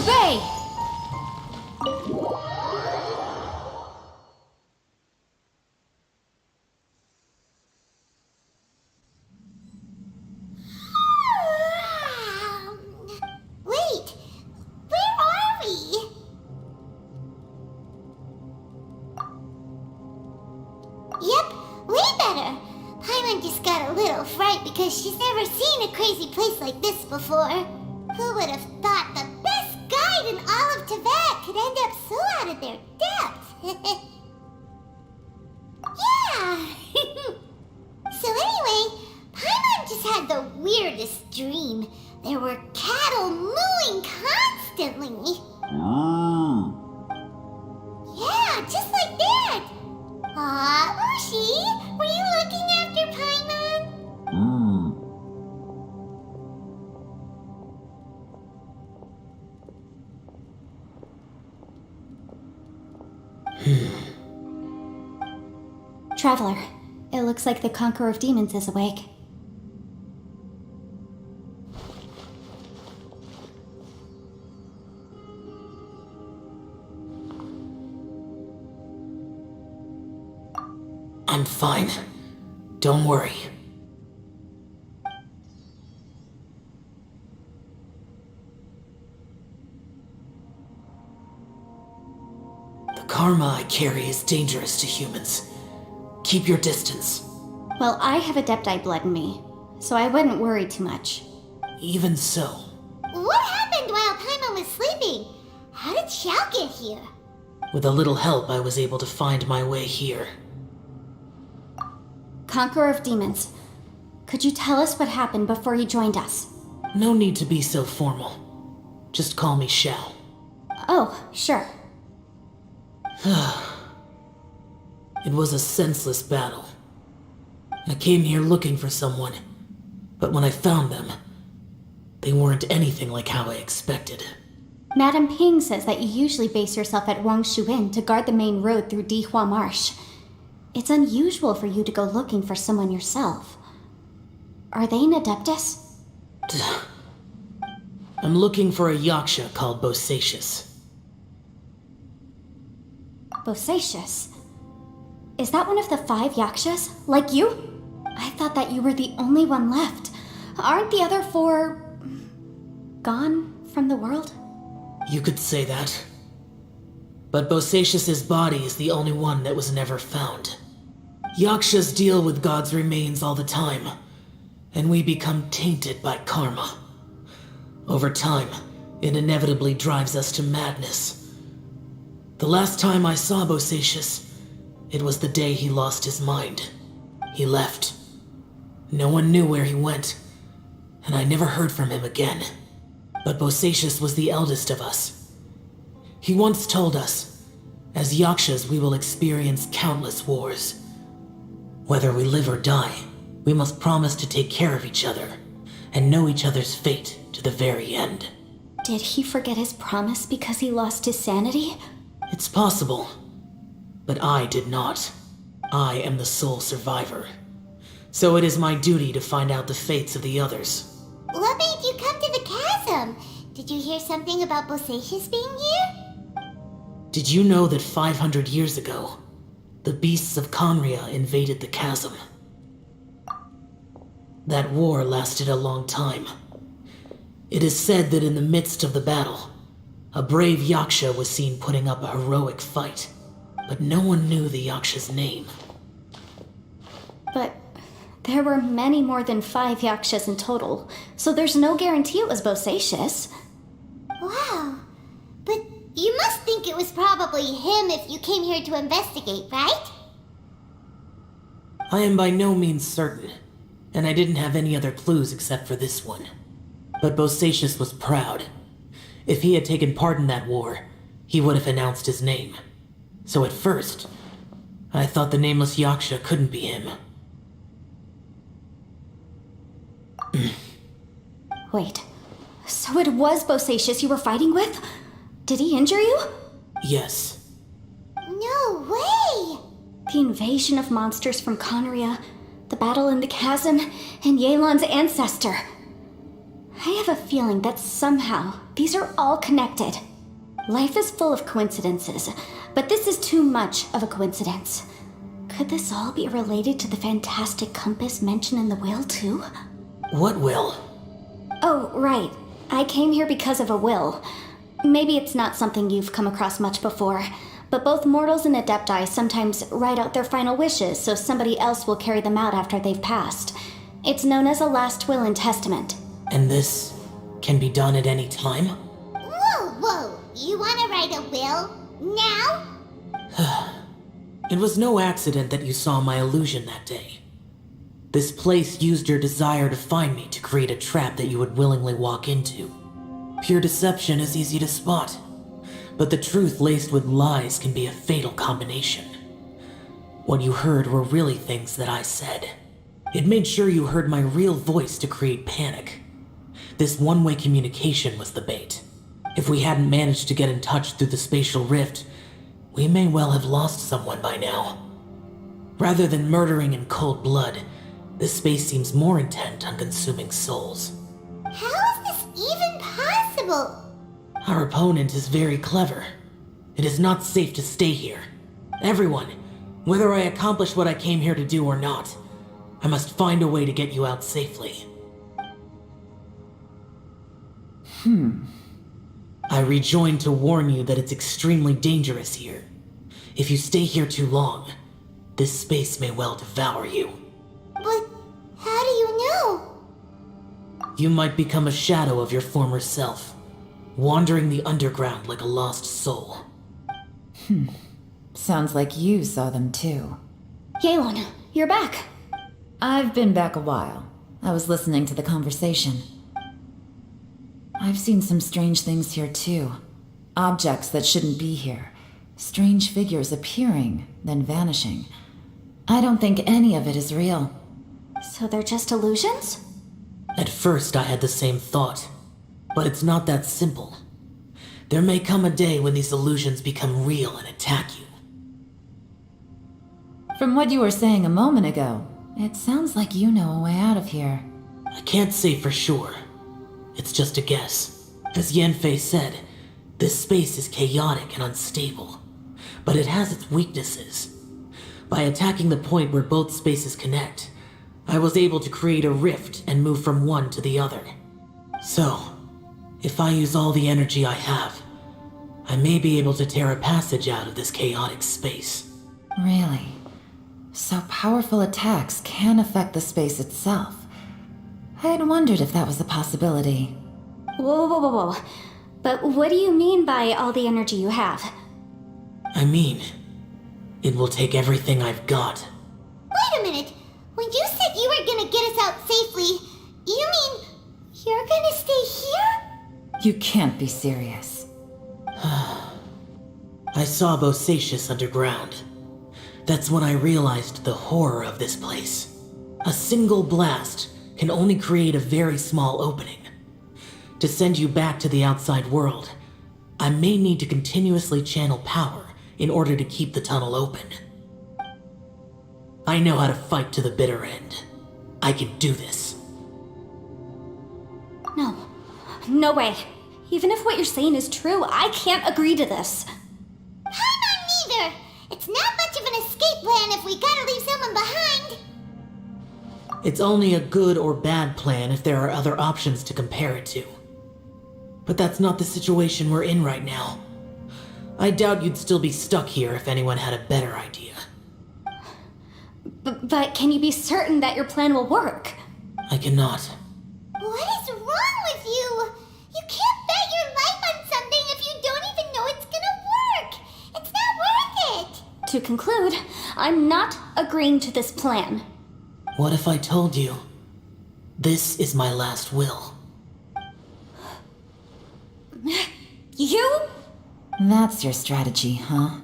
Obey! Wait, where are we? Yep, way better. Paimon just got a little fright because she's never seen a crazy place like this before. Who would have thought the best guide in all of Tibet could end up so out of their depth? Yeah! So anyway, Paimon just had the weirdest dream. There were cattle mooing constantly. Yeah, just like that. Aw, Ushi, were you looking after Paimon? Traveler, it looks like the Conqueror of Demons is awake. I'm fine. Don't worry. The karma I carry is dangerous to humans. Keep your distance. Well, I have Adepti blood in me, so I wouldn't worry too much. Even so. What happened while Paimon was sleeping? How did Xiao get here? With a little help, I was able to find my way here. Conqueror of Demons, could you tell us what happened before you joined us? No need to be so formal. Just call me Xiao. Oh, sure. It was a senseless battle. I came here looking for someone, but when I found them, they weren't anything like how I expected. Madame Ping says that you usually base yourself at Wangshu Inn to guard the main road through Dihua Marsh. It's unusual for you to go looking for someone yourself. Are they an Adeptus? I'm looking for a Yaksha called Bosacius. Bosacius? Is that one of the 5 Yakshas? Like you? I thought that you were the only one left. Aren't the other 4... gone from the world? You could say that. But Bosacius's body is the only one that was never found. Yakshas deal with God's remains all the time, and we become tainted by karma. Over time, it inevitably drives us to madness. The last time I saw Bosacius, it was the day he lost his mind. He left. No one knew where he went, and I never heard from him again. But Bosacius was the eldest of us. He once told us, as Yakshas we will experience countless wars. Whether we live or die, we must promise to take care of each other, and know each other's fate to the very end. Did he forget his promise because he lost his sanity? It's possible, but I did not. I am the sole survivor. So it is my duty to find out the fates of the others. What made you come to the chasm? Did you hear something about Bosacius being here? Did you know that 500 years ago, the beasts of Conria invaded the chasm? That war lasted a long time. It is said that in the midst of the battle, a brave Yaksha was seen putting up a heroic fight, but no one knew the Yaksha's name. But there were many more than 5 Yakshas in total, so there's no guarantee it was Bosacius. Wow. But you must think it was probably him if you came here to investigate, right? I am by no means certain, and I didn't have any other clues except for this one. But Bosacius was proud. If he had taken part in that war, he would have announced his name. So at first, I thought the nameless Yaksha couldn't be him. Wait, so it was Bosacius you were fighting with? Did he injure you? Yes. No way! The invasion of monsters from Conria, the battle in the chasm, and Yelan's ancestor. I have a feeling that somehow these are all connected. Life is full of coincidences, but this is too much of a coincidence. Could this all be related to the fantastic compass mentioned in the will, too? What will? Oh, right. I came here because of a will. Maybe it's not something you've come across much before, but both mortals and adepti sometimes write out their final wishes so somebody else will carry them out after they've passed. It's known as a last will and testament. And this can be done at any time? Whoa. You want to write a will? Now? It was no accident that you saw my illusion that day. This place used your desire to find me to create a trap that you would willingly walk into. Pure deception is easy to spot, but the truth laced with lies can be a fatal combination. What you heard were really things that I said. It made sure you heard my real voice to create panic. This one-way communication was the bait. If we hadn't managed to get in touch through the spatial rift, we may well have lost someone by now. Rather than murdering in cold blood, this space seems more intent on consuming souls. How is this even possible? Our opponent is very clever. It is not safe to stay here. Everyone, whether I accomplish what I came here to do or not, I must find a way to get you out safely. I rejoined to warn you that it's extremely dangerous here. If you stay here too long, this space may well devour you. But how do you know? You might become a shadow of your former self, wandering the underground like a lost soul. Sounds like you saw them too. Yeon, you're back. I've been back a while. I was listening to the conversation. I've seen some strange things here too. Objects that shouldn't be here. Strange figures appearing, then vanishing. I don't think any of it is real. So they're just illusions? At first I had the same thought, but it's not that simple. There may come a day when these illusions become real and attack you. From what you were saying a moment ago, it sounds like you know a way out of here. I can't say for sure. It's just a guess. As Yanfei said, this space is chaotic and unstable, but it has its weaknesses. By attacking the point where both spaces connect, I was able to create a rift and move from one to the other. So, if I use all the energy I have, I may be able to tear a passage out of this chaotic space. Really? So powerful attacks can affect the space itself. I'd wondered if that was a possibility. Whoa. But what do you mean by all the energy you have? I mean, it will take everything I've got. Wait a minute. When you said you were gonna get us out safely, you mean you're gonna stay here? You can't be serious. I saw Bosacius underground. That's when I realized the horror of this place. A single blast can only create a very small opening. To send you back to the outside world, I may need to continuously channel power in order to keep the tunnel open. I know how to fight to the bitter end. I can do this. No way. Even if what you're saying is true, I can't agree to this. I'm not neither. It's not much of an escape plan if we gotta leave someone behind. It's only a good or bad plan if there are other options to compare it to. But that's not the situation we're in right now. I doubt you'd still be stuck here if anyone had a better idea. But can you be certain that your plan will work? I cannot. What is wrong with you? You can't bet your life on something if you don't even know it's gonna work. It's not worth it. To conclude, I'm not agreeing to this plan. What if I told you, this is my last will? You? That's your strategy, huh?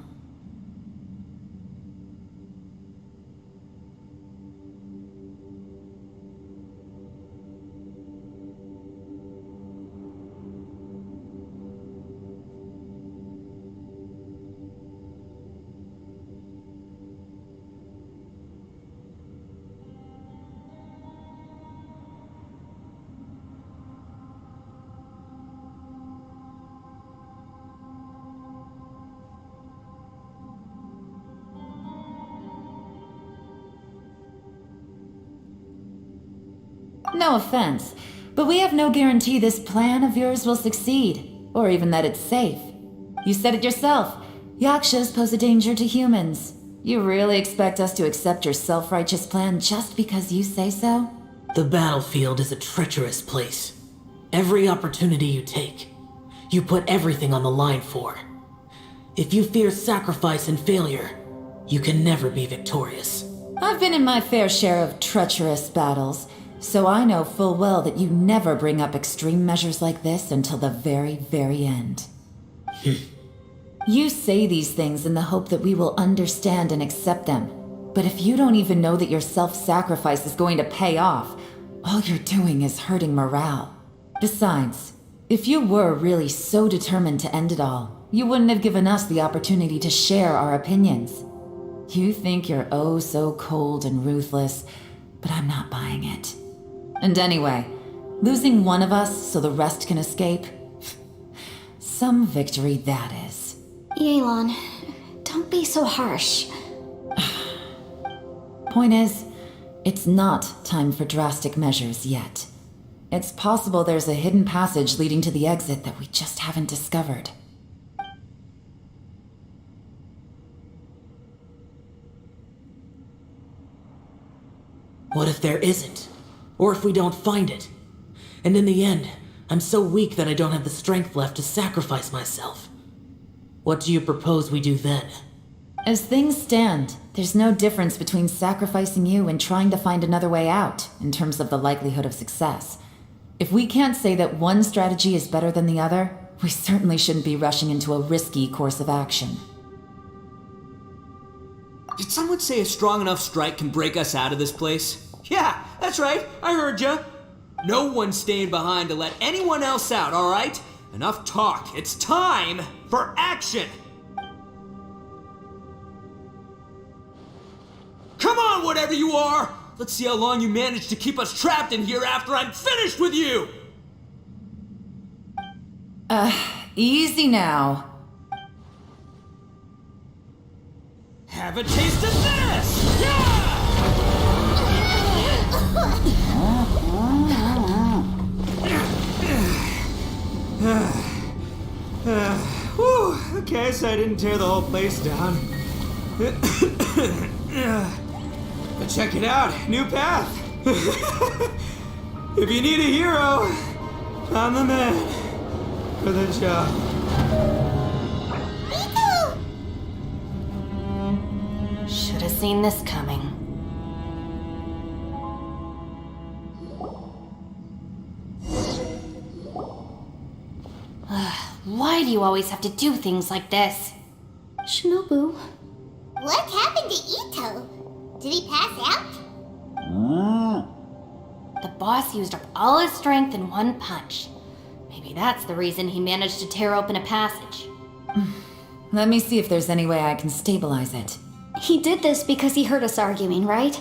No offense, but we have no guarantee this plan of yours will succeed, or even that it's safe. You said it yourself. Yakshas pose a danger to humans. You really expect us to accept your self-righteous plan just because you say so? The battlefield is a treacherous place. Every opportunity you take, you put everything on the line for. If you fear sacrifice and failure, you can never be victorious. I've been in my fair share of treacherous battles, so I know full well that you never bring up extreme measures like this until the very, very end. You say these things in the hope that we will understand and accept them. But if you don't even know that your self-sacrifice is going to pay off, all you're doing is hurting morale. Besides, if you were really so determined to end it all, you wouldn't have given us the opportunity to share our opinions. You think you're oh so cold and ruthless, but I'm not buying it. And anyway, losing one of us so the rest can escape? Some victory that is. Yelan, don't be so harsh. Point is, it's not time for drastic measures yet. It's possible there's a hidden passage leading to the exit that we just haven't discovered. What if there isn't? Or if we don't find it? And in the end, I'm so weak that I don't have the strength left to sacrifice myself. What do you propose we do then? As things stand, there's no difference between sacrificing you and trying to find another way out, in terms of the likelihood of success. If we can't say that one strategy is better than the other, we certainly shouldn't be rushing into a risky course of action. Did someone say a strong enough strike can break us out of this place? Yeah, that's right, I heard ya. No one's staying behind to let anyone else out, alright? Enough talk, it's time for action! Come on, whatever you are! Let's see how long you manage to keep us trapped in here after I'm finished with you! Easy now. Have a taste of this! Yeah! Whew, okay, so I didn't tear the whole place down. But check it out, new path. If you need a hero, I'm the man for the job. Should have seen this coming. Why do you always have to do things like this? Shinobu, What happened to Ito? Did he pass out? The boss used up all his strength in one punch. Maybe that's the reason he managed to tear open a passage. Let me see if there's any way I can stabilize it. he did this because he heard us arguing, right?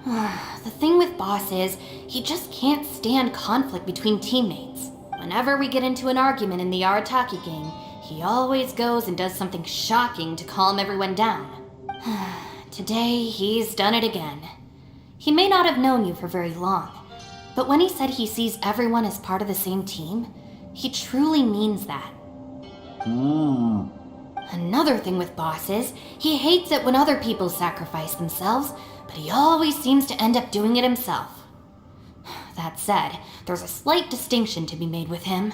The thing with Boss is, he just can't stand conflict between teammates. Whenever we get into an argument in the Arataki gang, he always goes and does something shocking to calm everyone down. Today, he's done it again. He may not have known you for very long, but when he said he sees everyone as part of the same team, he truly means that. Another thing with Boss is, he hates it when other people sacrifice themselves, but he always seems to end up doing it himself. That said, there's a slight distinction to be made with him.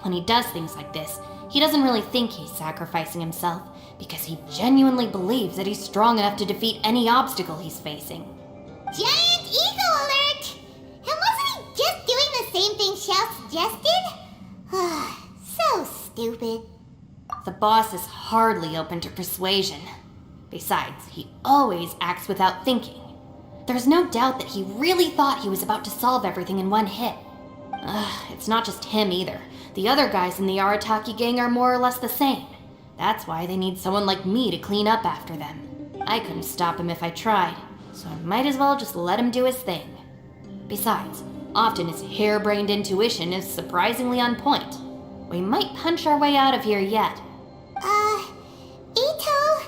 When he does things like this, he doesn't really think he's sacrificing himself, because he genuinely believes that he's strong enough to defeat any obstacle he's facing. Giant eagle alert! And wasn't he just doing the same thing Xiao suggested? So stupid. The boss is hardly open to persuasion. Besides, he always acts without thinking. There's no doubt that he really thought he was about to solve everything in one hit. It's not just him either. The other guys in the Arataki gang are more or less the same. That's why they need someone like me to clean up after them. I couldn't stop him if I tried, so I might as well just let him do his thing. Besides, often his harebrained intuition is surprisingly on point. We might punch our way out of here yet. Ito,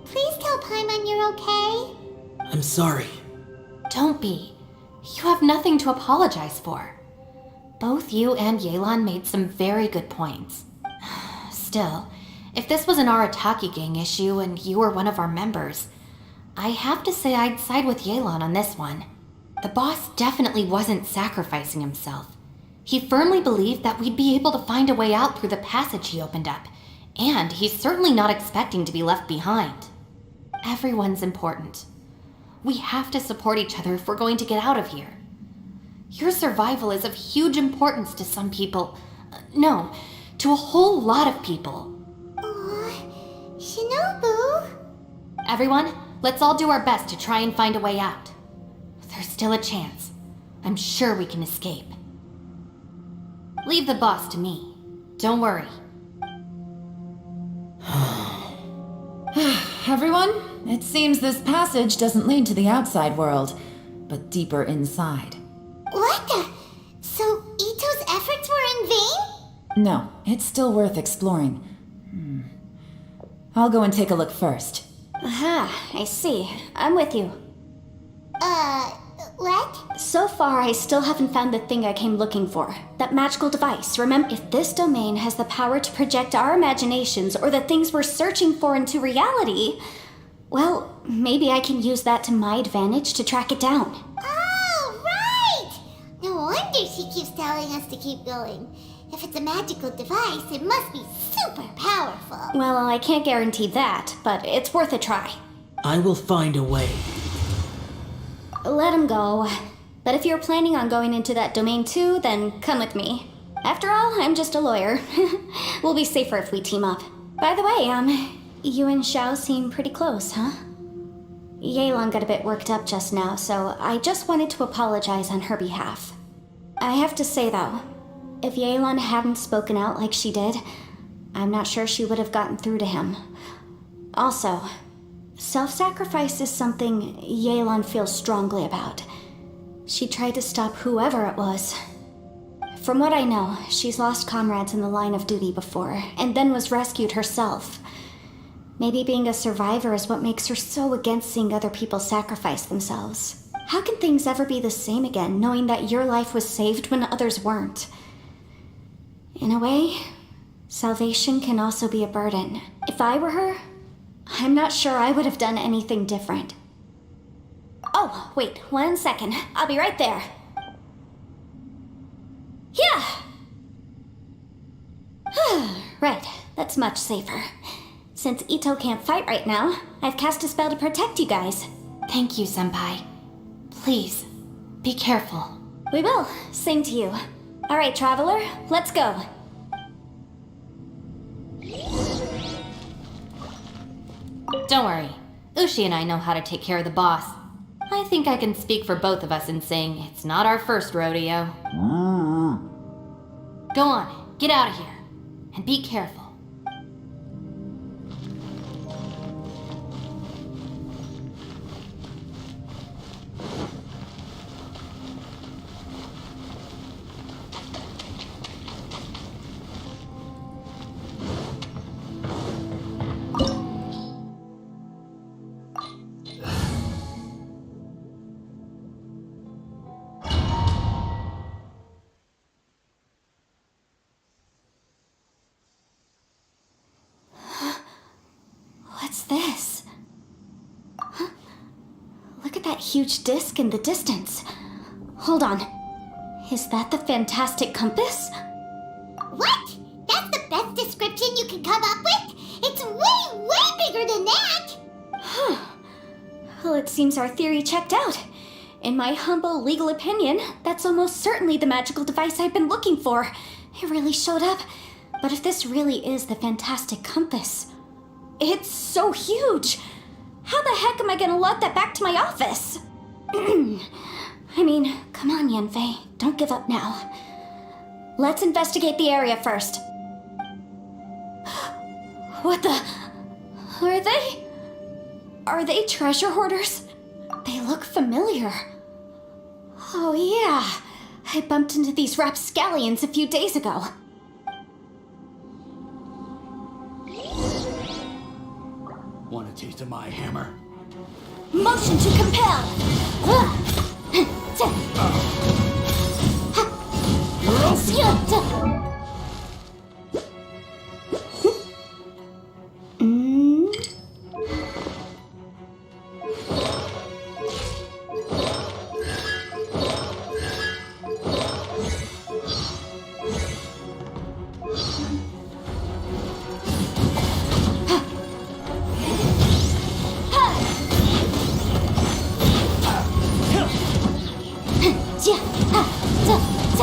please tell Paimon you're okay. I'm sorry. Don't be. You have nothing to apologize for. Both you and Yelan made some very good points. Still, if this was an Arataki gang issue and you were one of our members, I have to say I'd side with Yelan on this one. The boss definitely wasn't sacrificing himself. He firmly believed that we'd be able to find a way out through the passage he opened up, and he's certainly not expecting to be left behind. Everyone's important. We have to support each other if we're going to get out of here. Your survival is of huge importance to some people. No, to a whole lot of people. Aw, Shinobu. Everyone, let's all do our best to try and find a way out. There's still a chance. I'm sure we can escape. Leave the boss to me. Don't worry. Everyone, it seems this passage doesn't lead to the outside world, but deeper inside. What the? So Ito's efforts were in vain? No, it's still worth exploring. I'll go and take a look first. Aha, I see. I'm with you. What? So far, I still haven't found the thing I came looking for. That magical device. Remember, if this domain has the power to project our imaginations or the things we're searching for into reality, well, maybe I can use that to my advantage to track it down. Oh, right! No wonder she keeps telling us to keep going. If it's a magical device, it must be super powerful. Well, I can't guarantee that, but it's worth a try. I will find a way. Let him go. But if you're planning on going into that domain too, then come with me. After all, I'm just a lawyer. We'll be safer if we team up. By the way, you and Xiao seem pretty close, huh? Yelan got a bit worked up just now, so I just wanted to apologize on her behalf. I have to say though, if Yelan hadn't spoken out like she did, I'm not sure she would have gotten through to him. Also, self-sacrifice is something Yelan feels strongly about. She tried to stop whoever it was. From what I know, she's lost comrades in the line of duty before, and then was rescued herself. Maybe being a survivor is what makes her so against seeing other people sacrifice themselves. How can things ever be the same again, knowing that your life was saved when others weren't? In a way, salvation can also be a burden. If I were her, I'm not sure I would have done anything different. Oh, wait, 1 second. I'll be right there. Yeah! Right, that's much safer. Since Ito can't fight right now, I've cast a spell to protect you guys. Thank you, Senpai. Please, be careful. We will. Same to you. All right, Traveler, let's go. Don't worry. Ushi and I know how to take care of the boss. I think I can speak for both of us in saying it's not our first rodeo. Go on, get out of here. And be careful. What's this? Huh? Look at that huge disc in the distance. Hold on. Is that the fantastic compass? What? That's the best description you can come up with? It's way, way bigger than that! Huh. Well, it seems our theory checked out. In my humble legal opinion, that's almost certainly the magical device I've been looking for. It really showed up. But if this really is the fantastic compass, it's so huge! How the heck am I gonna lug that back to my office? I mean, come on, Yanfei. Don't give up now. Let's investigate the area first. What the... Are they... Are they treasure hoarders? They look familiar. Oh yeah, I bumped into these rapscallions a few days ago. Want a taste of my hammer? Motion to compel!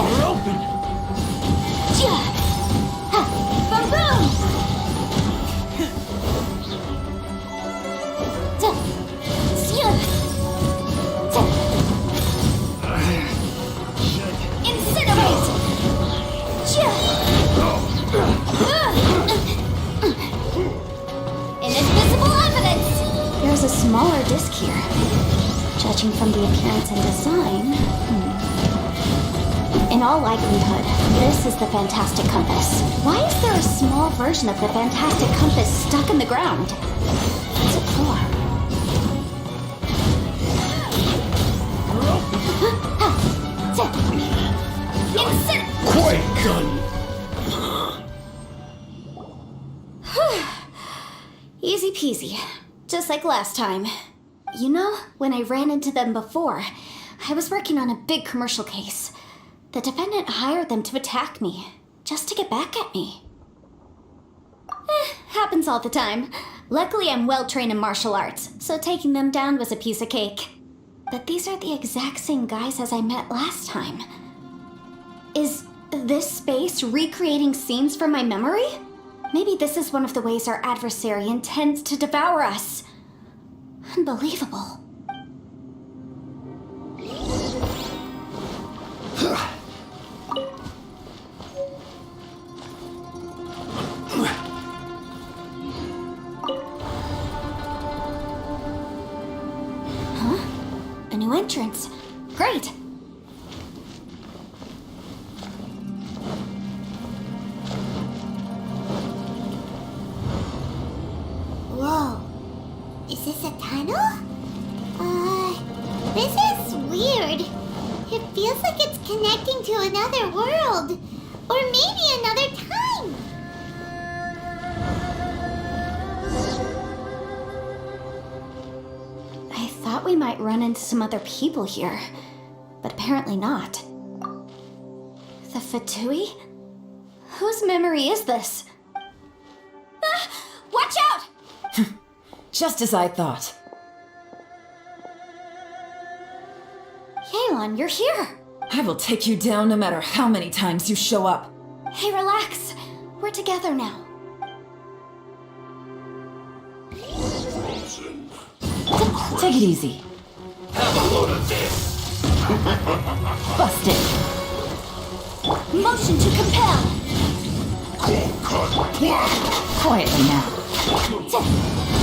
We're open! Inadmissible evidence! There's a smaller disc here. Judging from the appearance and design... In all likelihood, this is the Fantastic Compass. Why is there a small version of the Fantastic Compass stuck in the ground? What's it for? Quiet gun! Easy peasy. Just like last time. You know, when I ran into them before, I was working on a big commercial case. The defendant hired them to attack me, just to get back at me. Happens all the time. Luckily, I'm well trained in martial arts, so taking them down was a piece of cake. But these are the exact same guys as I met last time. Is this space recreating scenes from my memory? Maybe this is one of the ways our adversary intends to devour us. Unbelievable. A new entrance. Great! Whoa. Is this a tunnel? This is weird. It feels like it's connecting to another world. Or maybe another time. I thought we might run into some other people here, but apparently not. The Fatui? Whose memory is this? Ah, watch out! Just as I thought. Yelan, you're here! I will take you down no matter how many times you show up. Hey, relax. We're together now. Take it easy. Have a load of this! Busted. Motion to compel! Cold cut blast! Quietly now.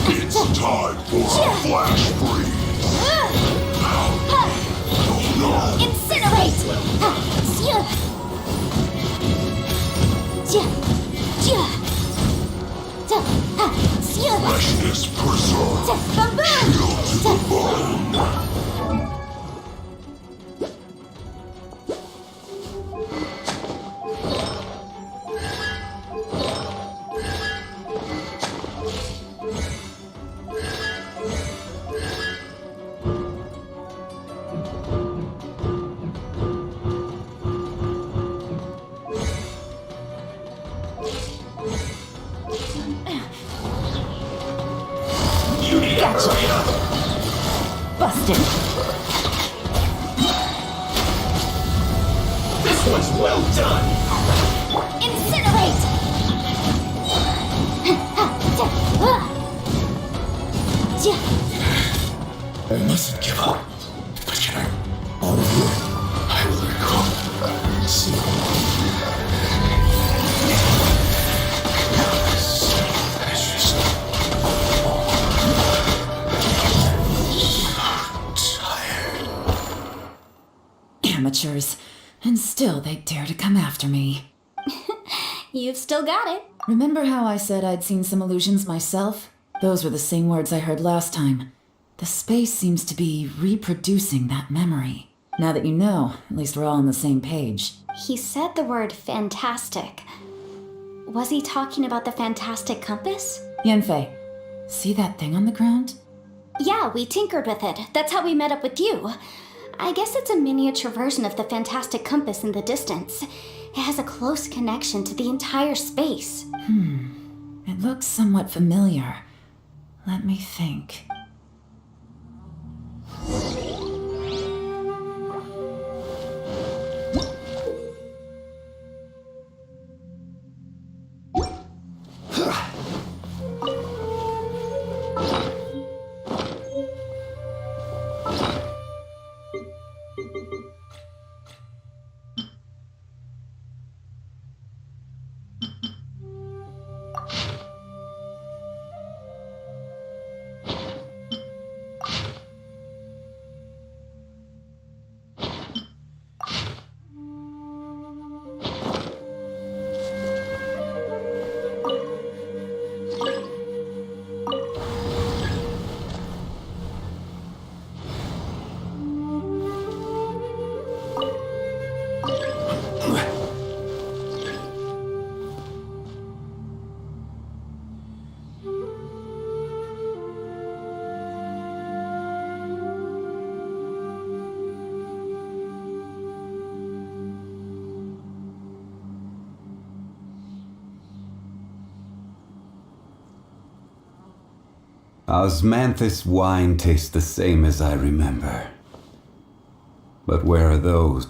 It's time for a flash freeze! No! Incinerate! Freshness preserved! Chill to the bone! Gotcha. Busted. This one's well done! Incinerate! I mustn't give up. But can I? All of you, I will recall. See. Amateurs. And still they dare to come after me. You've still got it. Remember how I said I'd seen some illusions myself? Those were the same words I heard last time. The space seems to be reproducing that memory. Now that you know, at least we're all on the same page. He said the word fantastic. Was he talking about the fantastic compass? Yanfei, see that thing on the ground? Yeah, we tinkered with it. That's how we met up with you. I guess it's a miniature version of the fantastic compass in the distance. It has a close connection to the entire space. It looks somewhat familiar. Let me think. Osmanthus wine tastes the same as I remember. But where are those?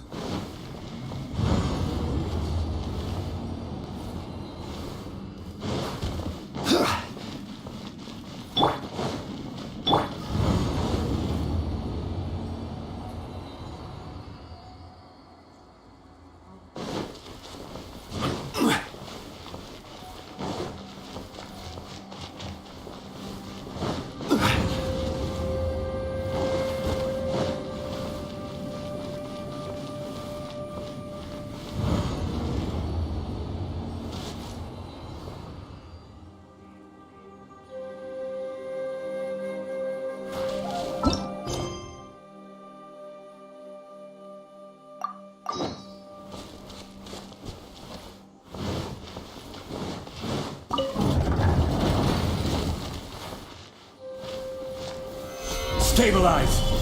Stabilize!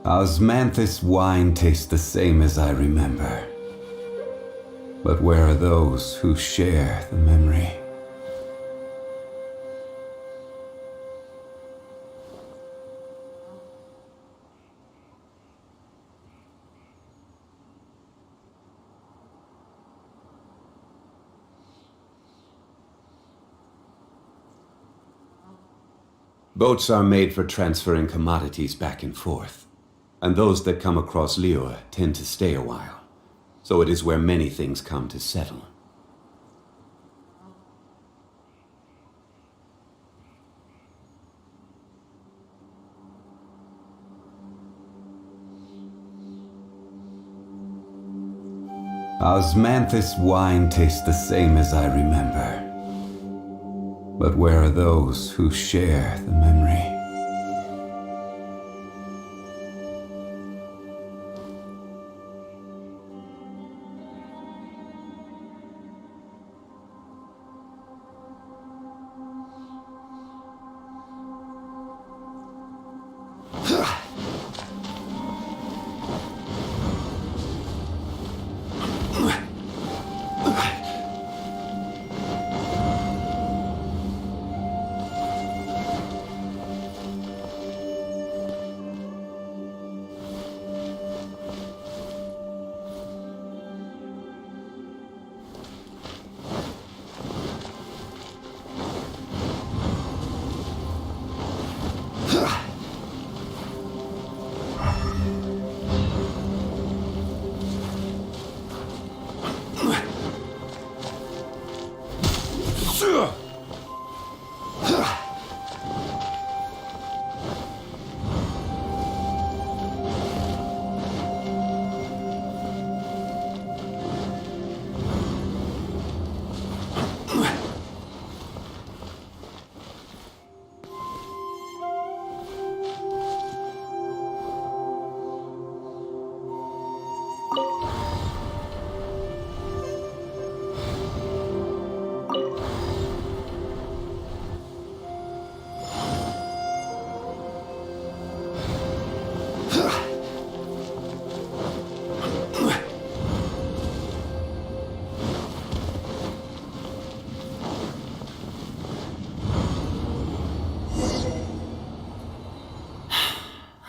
Osmanthus wine tastes the same as I remember. But where are those who share the memory? Boats are made for transferring commodities back and forth, and those that come across Liyue tend to stay a while, so it is where many things come to settle. Osmanthus wine tastes the same as I remember. But where are those who share the memory?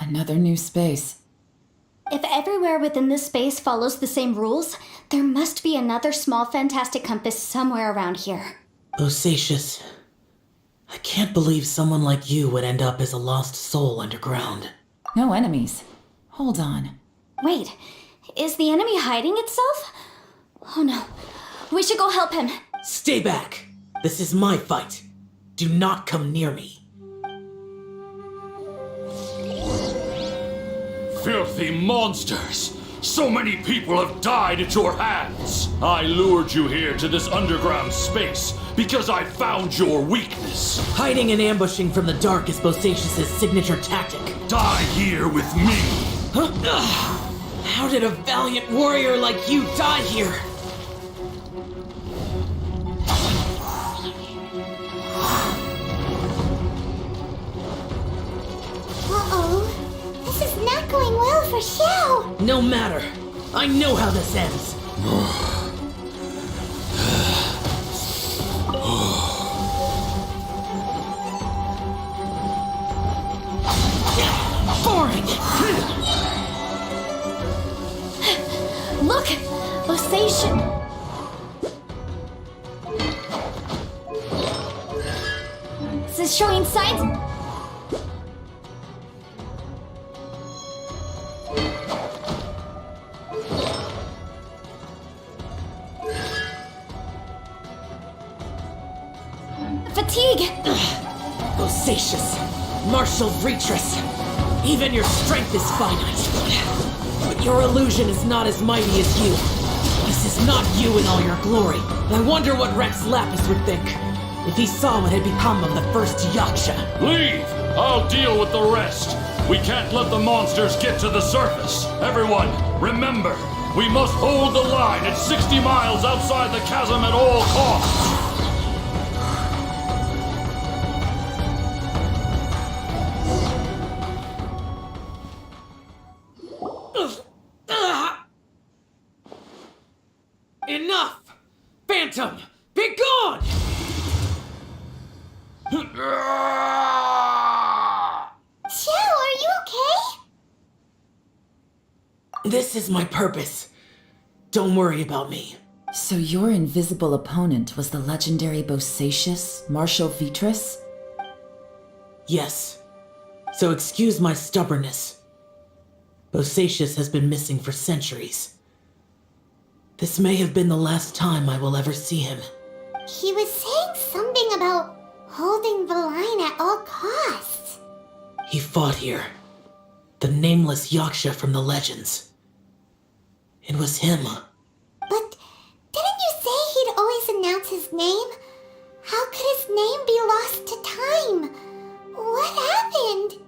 Another new space. If everywhere within this space follows the same rules, there must be another small fantastic compass somewhere around here. Bosacius, I can't believe someone like you would end up as a lost soul underground. No enemies. Hold on. Wait, is the enemy hiding itself? Oh no, we should go help him. Stay back! This is my fight. Do not come near me. Filthy monsters! So many people have died at your hands! I lured you here to this underground space because I found your weakness. Hiding and ambushing from the dark is Bosacius' signature tactic. Die here with me! Huh? Ugh. How did a valiant warrior like you die here? Uh-oh. This is not going well for Xiao. No matter. I know how this ends. Boring! Look! Bosacius! This is showing signs. Fatigue! Bosacius, martial Retris. Even your strength is finite. But your illusion is not as mighty as you. This is not you in all your glory. I wonder what Rex Lapis would think if he saw what had become of the first Yaksha. Leave! I'll deal with the rest. We can't let the monsters get to the surface. Everyone, remember, we must hold the line at 60 miles outside the chasm at all costs. Joe, are you okay? This is my purpose. Don't worry about me. So your invisible opponent was the legendary Bosacius, Marshal Vitris? Yes. So excuse my stubbornness. Bosacius has been missing for centuries. This may have been the last time I will ever see him. He was saying something about holding the line at all costs. He fought here. The nameless Yaksha from the legends. It was him. But didn't you say he'd always announce his name? How could his name be lost to time? What happened?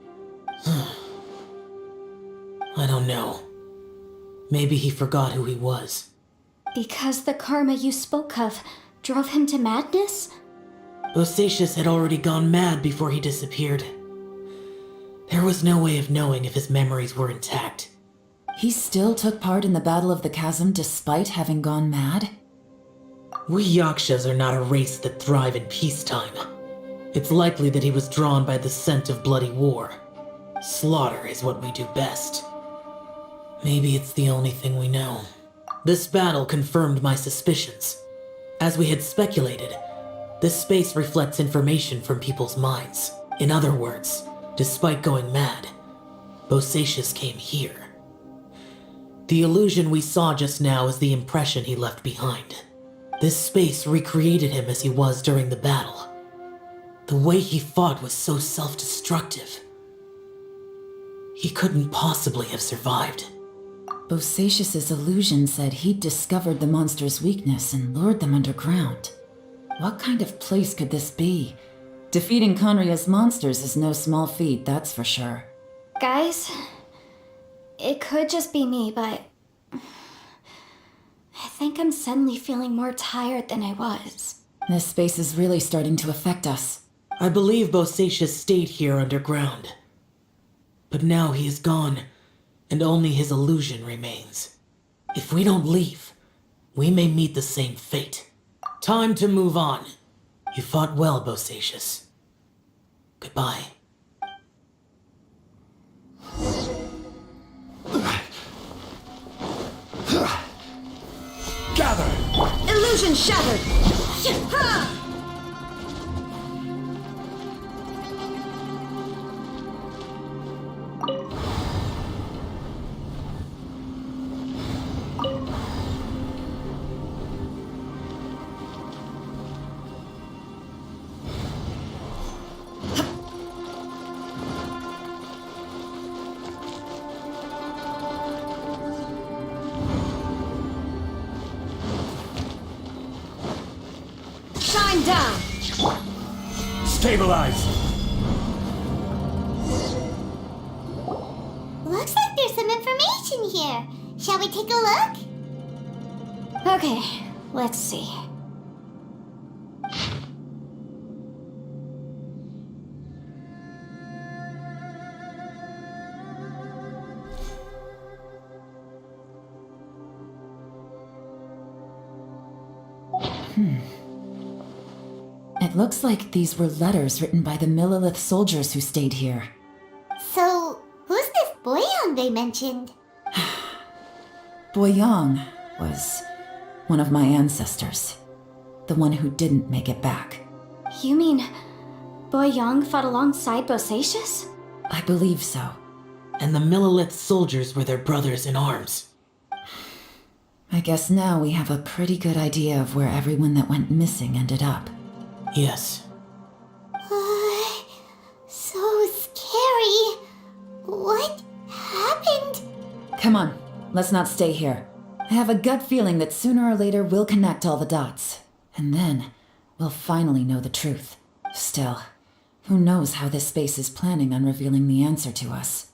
I don't know. Maybe he forgot who he was. Because the karma you spoke of drove him to madness? Bosacius had already gone mad before he disappeared. There was no way of knowing if his memories were intact. He still took part in the Battle of the Chasm despite having gone mad? We Yakshas are not a race that thrive in peacetime. It's likely that he was drawn by the scent of bloody war. Slaughter is what we do best. Maybe it's the only thing we know. This battle confirmed my suspicions. As we had speculated, this space reflects information from people's minds. In other words, despite going mad, Bosacius came here. The illusion we saw just now is the impression he left behind. This space recreated him as he was during the battle. The way he fought was so self-destructive. He couldn't possibly have survived. Bosacius's illusion said he'd discovered the monster's weakness and lured them underground. What kind of place could this be? Defeating Conria's monsters is no small feat, that's for sure. Guys, it could just be me, but I think I'm suddenly feeling more tired than I was. This space is really starting to affect us. I believe Bosacius stayed here underground. But now he is gone, and only his illusion remains. If we don't leave, we may meet the same fate. Time to move on. You fought well, Bosacius. Goodbye. Gather! Illusion shattered! Shine down! Stabilize! Looks like there's some information here. Shall we take a look? Okay, let's see. It looks like these were letters written by the Millilith soldiers who stayed here. So, who's this Boyan they mentioned? Boyang was one of my ancestors. The one who didn't make it back. You mean Boyang fought alongside Bosacius? I believe so. And the Millilith soldiers were their brothers in arms. I guess now we have a pretty good idea of where everyone that went missing ended up. Yes. So scary. What happened? Come on, let's not stay here. I have a gut feeling that sooner or later we'll connect all the dots. And then, we'll finally know the truth. Still, who knows how this space is planning on revealing the answer to us.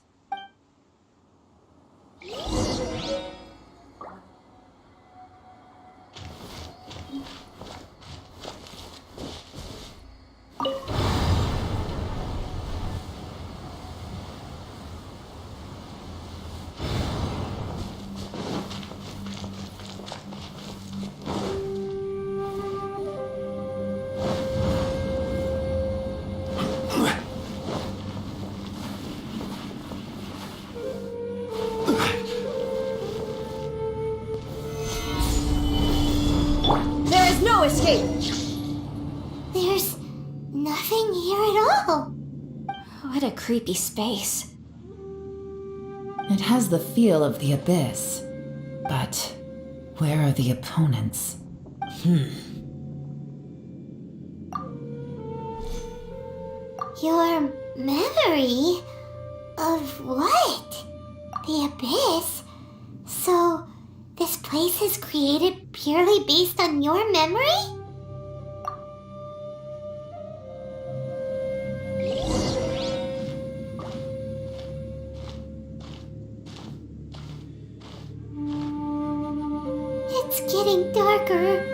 There's nothing here at all. What a creepy space. It has the feel of the abyss. But where are the opponents? Your memory of what? The abyss? So, this place is created purely based on your memory? It's getting darker.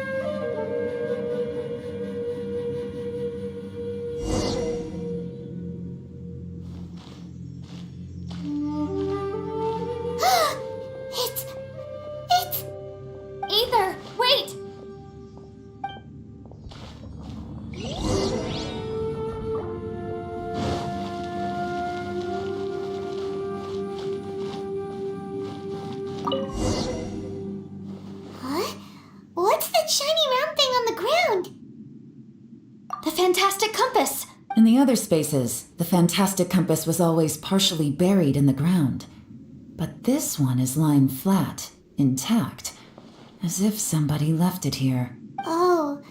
It's... Aether, wait! Huh? What's that shiny round thing on the ground? The fantastic compass! In the other spaces, the fantastic compass was always partially buried in the ground. But this one is lying flat, intact, as if somebody left it here. Oh,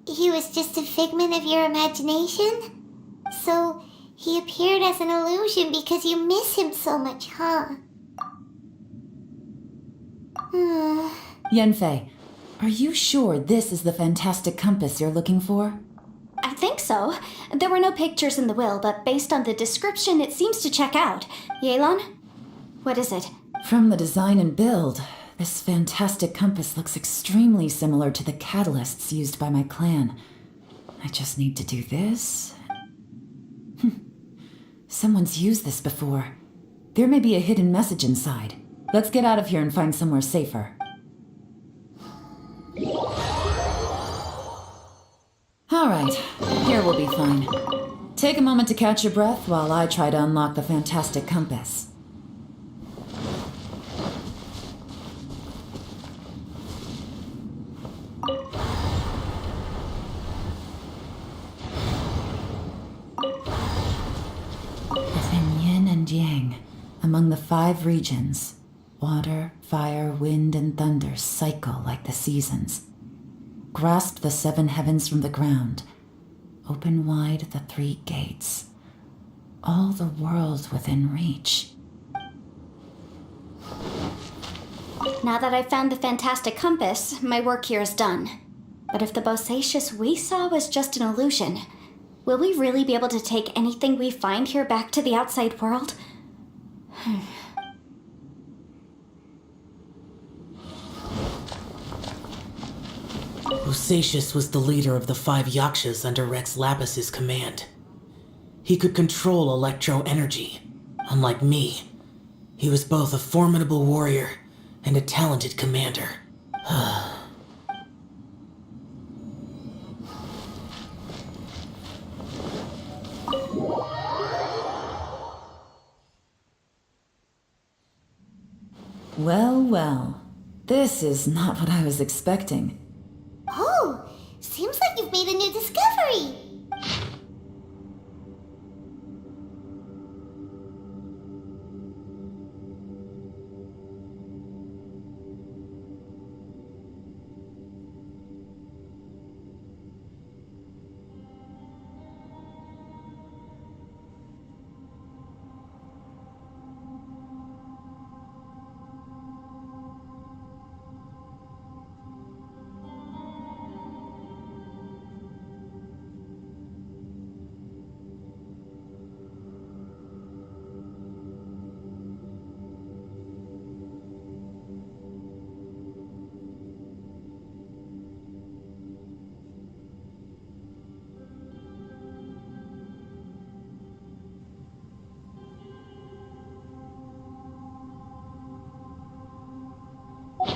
he was just a figment of your imagination? So, he appeared as an illusion because you miss him so much, huh? Yanfei, are you sure this is the fantastic compass you're looking for? I think so. There were no pictures in the will, but based on the description, it seems to check out. Yelan? What is it? From the design and build, this fantastic compass looks extremely similar to the catalysts used by my clan. I just need to do this. Someone's used this before. There may be a hidden message inside. Let's get out of here and find somewhere safer. All right, here we'll be fine. Take a moment to catch your breath while I try to unlock the fantastic compass. Within yin and yang, among the 5 regions, water, fire, wind, and thunder cycle like the seasons. Grasp the 7 heavens from the ground. Open wide the 3 gates. All the world within reach. Now that I've found the fantastic compass, my work here is done. But if the Bosacius we saw was just an illusion, will we really be able to take anything we find here back to the outside world? Bosacius was the leader of the 5 Yakshas under Rex Lapis's command. He could control electro-energy. Unlike me, he was both a formidable warrior and a talented commander. Well, well. This is not what I was expecting. Oh, seems like you've made a new discovery.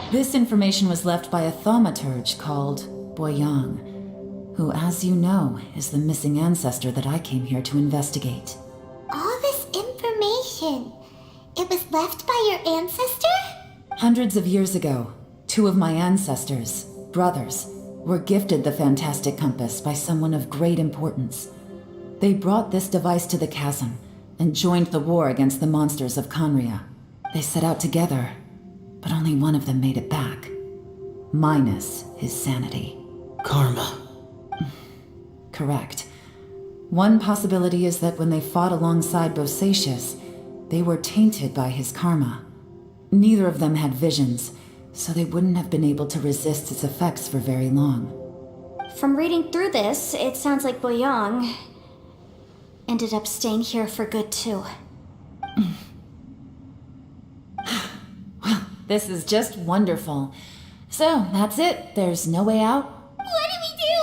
This information was left by a thaumaturge called Boyang, who, as you know, is the missing ancestor that I came here to investigate. All this information, it was left by your ancestor? Hundreds of years ago, 2 of my ancestors, brothers, were gifted the fantastic compass by someone of great importance. They brought this device to the chasm and joined the war against the monsters of Conria. They set out together, but only one of them made it back. Minus his sanity. Karma. Correct. One possibility is that when they fought alongside Bosacius, they were tainted by his karma. Neither of them had visions, so they wouldn't have been able to resist its effects for very long. From reading through this, it sounds like Boyang ended up staying here for good too. Well, this is just wonderful. So, that's it. There's no way out. What do we do?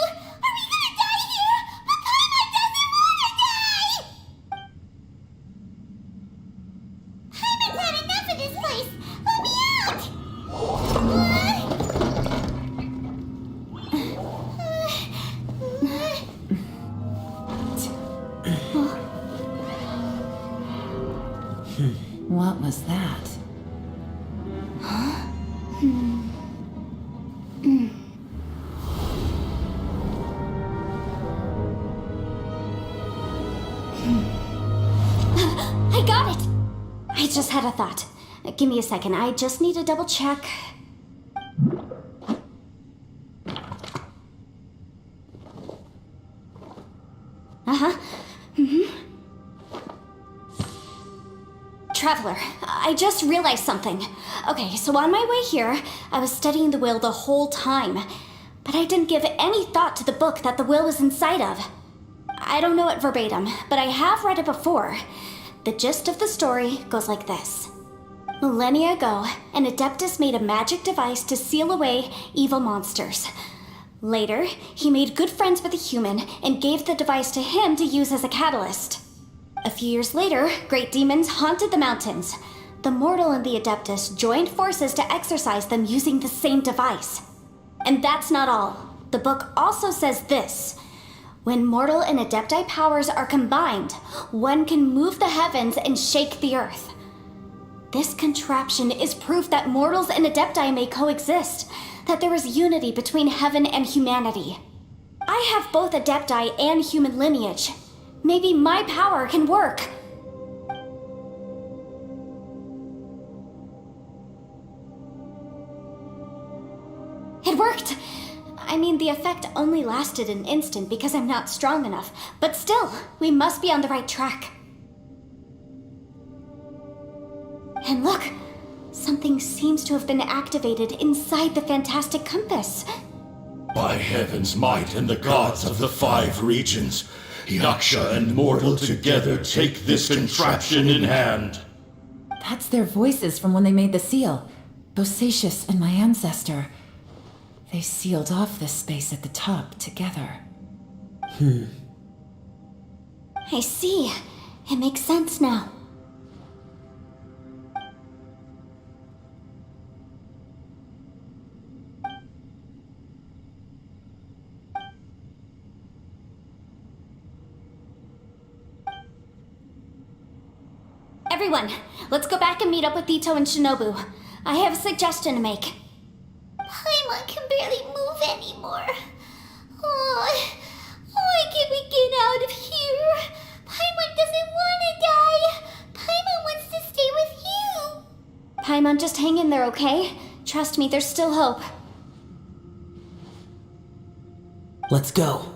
Are we gonna die here? But Paimon doesn't wanna die! Paimon's had enough of this place! Let me out! What was that? I got it! I just had a thought. Give me a second, I just need to double check. Traveler, I just realized something. Okay, so on my way here, I was studying the will the whole time, but I didn't give any thought to the book that the will was inside of. I don't know it verbatim, but I have read it before. The gist of the story goes like this. Millennia ago, an Adeptus made a magic device to seal away evil monsters. Later, he made good friends with a human and gave the device to him to use as a catalyst. A few years later, great demons haunted the mountains. The mortal and the Adeptus joined forces to exorcise them using the same device. And that's not all. The book also says this. When mortal and Adepti powers are combined, one can move the heavens and shake the earth. This contraption is proof that mortals and Adepti may coexist, that there is unity between heaven and humanity. I have both Adepti and human lineage. Maybe my power can work. It worked! I mean, the effect only lasted an instant because I'm not strong enough, but still, we must be on the right track. And look, something seems to have been activated inside the fantastic compass. By heaven's might and the gods of the 5 regions, Yaksha and mortal together take this contraption in hand. That's their voices from when they made the seal. Bosacius and my ancestor. They sealed off this space at the top together. I see. It makes sense now. Everyone, let's go back and meet up with Ito and Shinobu. I have a suggestion to make. Paimon can barely move anymore. Oh, why can't we get out of here? Paimon doesn't want to die. Paimon wants to stay with you. Paimon, just hang in there, okay? Trust me, there's still hope. Let's go.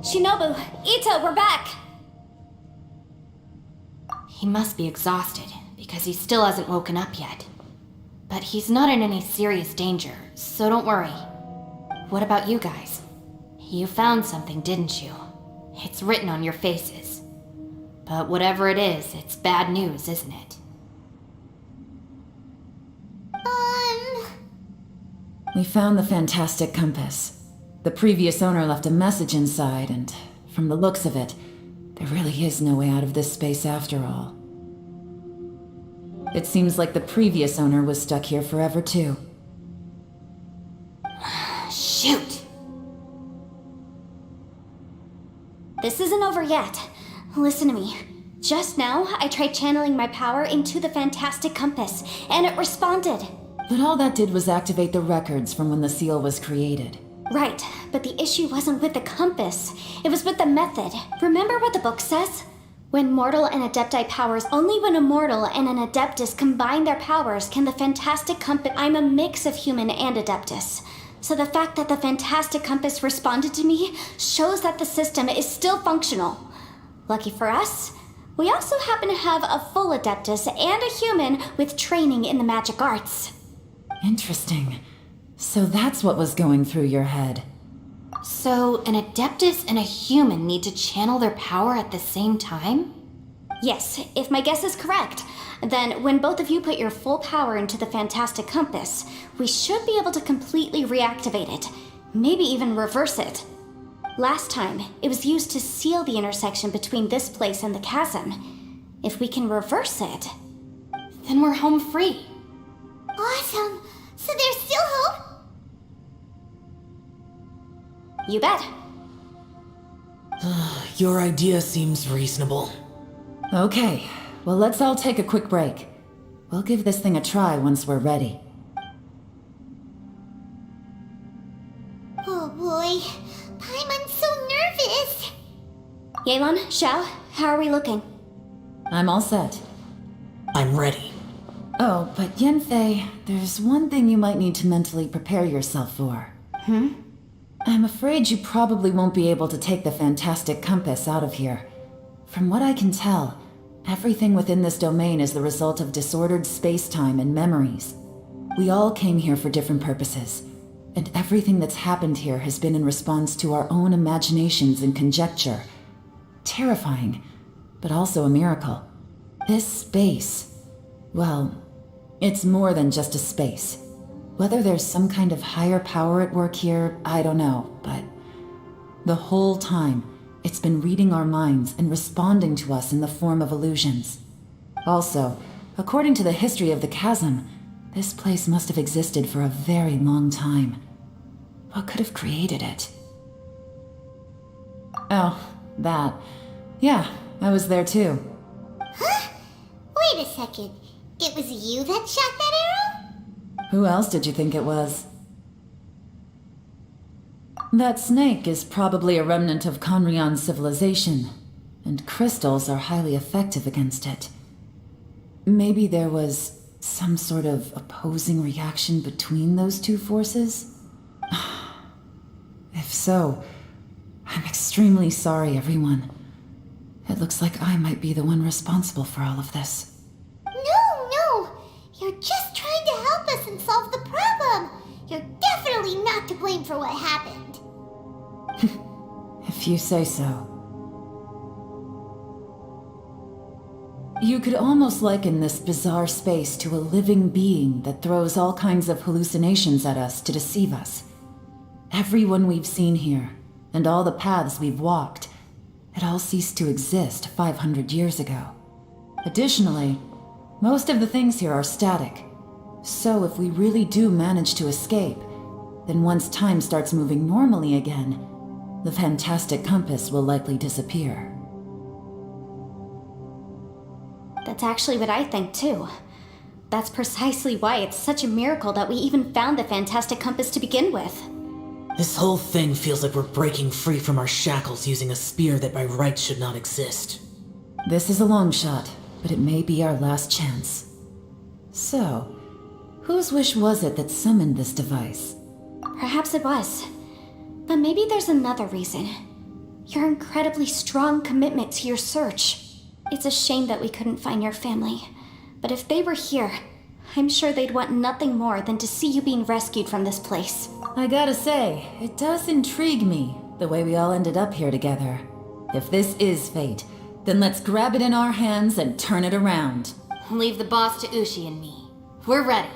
Shinobu, Ito, we're back! He must be exhausted, because he still hasn't woken up yet. But he's not in any serious danger, so don't worry. What about you guys? You found something, didn't you? It's written on your faces. But whatever it is, it's bad news, isn't it? We found the fantastic compass. The previous owner left a message inside, and from the looks of it, there really is no way out of this space after all. It seems like the previous owner was stuck here forever too. Shoot! This isn't over yet. Listen to me. Just now, I tried channeling my power into the fantastic compass, and it responded. But all that did was activate the records from when the seal was created. Right, but the issue wasn't with the compass. It was with the method. Remember what the book says? When mortal and adepti powers, only when a mortal and an adeptus combine their powers can the fantastic compass. I'm a mix of human and adeptus. So the fact that the fantastic compass responded to me shows that the system is still functional. Lucky for us, we also happen to have a full adeptus and a human with training in the magic arts. Interesting. So that's what was going through your head. So, an Adeptus and a human need to channel their power at the same time? Yes, if my guess is correct. Then, when both of you put your full power into the fantastic compass, we should be able to completely reactivate it. Maybe even reverse it. Last time, it was used to seal the intersection between this place and the chasm. If we can reverse it, Then we're home free. Awesome! So there's still hope? you bet. Your idea seems reasonable. Okay, well let's all take a quick break. We'll give this thing a try once we're ready. Oh boy, Paimon's so nervous. Yelan, Xiao, how are we looking? I'm all set. I'm ready. Oh, but Yanfei, there's one thing you might need to mentally prepare yourself for. I'm afraid you probably won't be able to take the fantastic compass out of here. From what I can tell, everything within this domain is the result of disordered space-time and memories. We all came here for different purposes, and everything that's happened here has been in response to our own imaginations and conjecture. Terrifying, but also a miracle. This space, well, it's more than just a space. Whether there's some kind of higher power at work here, I don't know, but the whole time, it's been reading our minds and responding to us in the form of illusions. Also, according to the history of the chasm, this place must have existed for a very long time. What could have created it? Oh, that. Yeah, I was there too. Huh? Wait a second. It was you that shot that arrow? Who else did you think it was? That snake is probably a remnant of Conrion's civilization, and crystals are highly effective against it. Maybe there was some sort of opposing reaction between those two forces? If so, I'm extremely sorry, everyone. It looks like I might be the one responsible for all of this. No! You're just trying to help us and solve the problem! You're definitely not to blame for what happened. If you say so. You could almost liken this bizarre space to a living being that throws all kinds of hallucinations at us to deceive us. Everyone we've seen here, and all the paths we've walked, it all ceased to exist 500 years ago. Additionally, most of the things here are static. So if we really do manage to escape, then once time starts moving normally again, the fantastic compass will likely disappear. That's actually what I think too. That's precisely why it's such a miracle that we even found the fantastic compass to begin with. This whole thing feels like we're breaking free from our shackles using a spear that by rights should not exist. This is a long shot, but it may be our last chance. So, whose wish was it that summoned this device? Perhaps it was. But maybe there's another reason. Your incredibly strong commitment to your search. It's a shame that we couldn't find your family. But if they were here, I'm sure they'd want nothing more than to see you being rescued from this place. I gotta say, it does intrigue me, The way we all ended up here together. If this is fate, then let's grab it in our hands and turn it around. Leave the boss to Ushi and me. We're ready.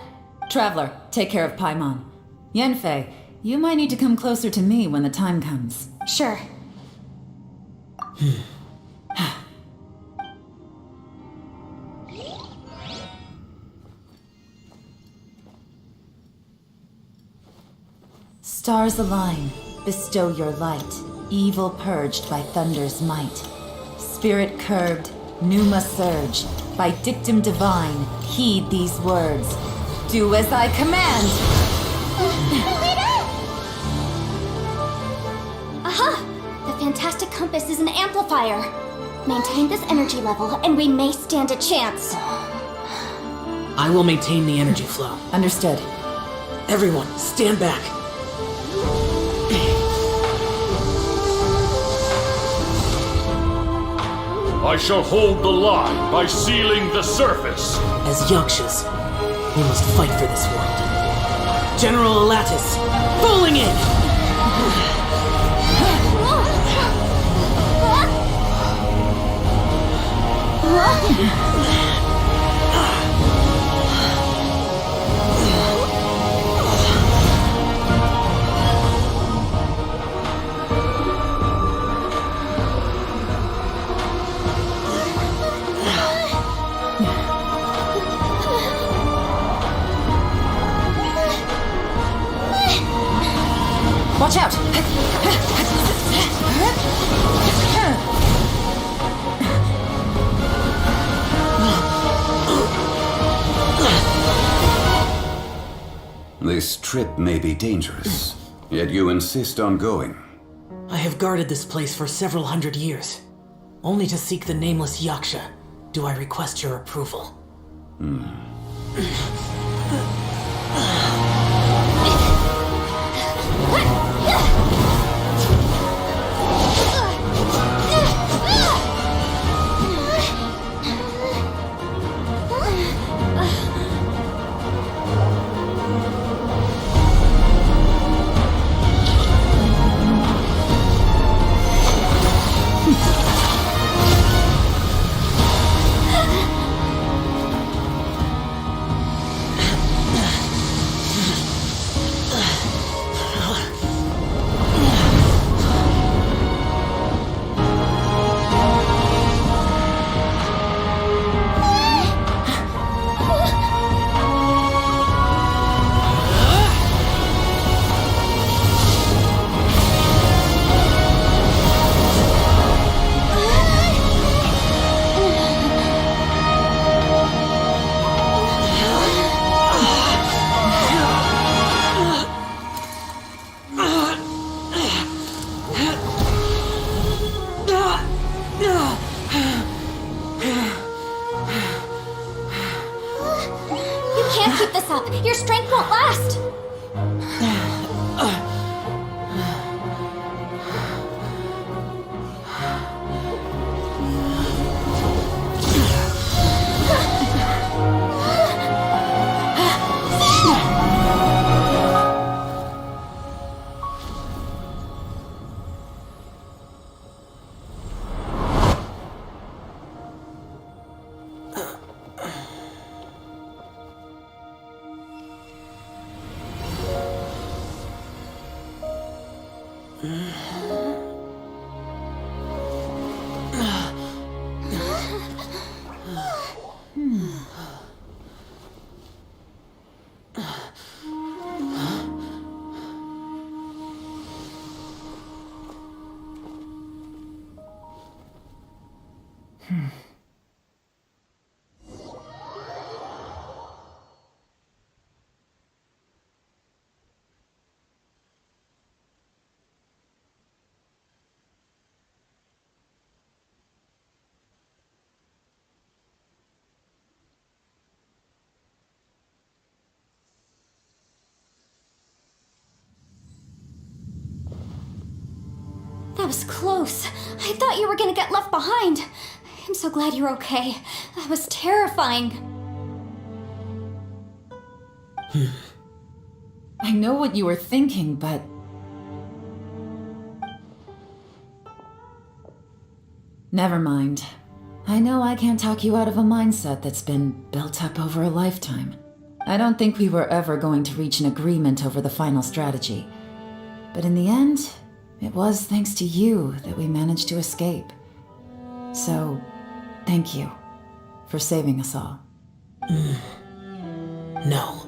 Traveler, take care of Paimon. Yanfei, you might need to come closer to me when the time comes. Sure. Stars align, bestow your light, evil purged by thunder's might. Spirit curbed, pneuma surge, by dictum divine, heed these words. Do as I command! Aha! The fantastic compass is an amplifier. Maintain this energy level, and we may stand a chance. I will maintain the energy flow. Understood. Everyone, stand back. I shall hold the line by sealing the surface. As Yakshas, we must fight for this world. General Alatus, falling in! Watch out! This trip may be dangerous, yet you insist on going. I have guarded this place for several hundred years. Only to seek the nameless Yaksha do I request your approval. Your strength won't last! That was close. I thought you were gonna get left behind. I'm so glad you're okay. That was terrifying. I know what you were thinking, but... Never mind. I know I can't talk you out of a mindset that's been built up over a lifetime. I don't think we were ever going to reach an agreement over the final strategy. But in the end, it was thanks to you that we managed to escape. So, thank you for saving us all. No.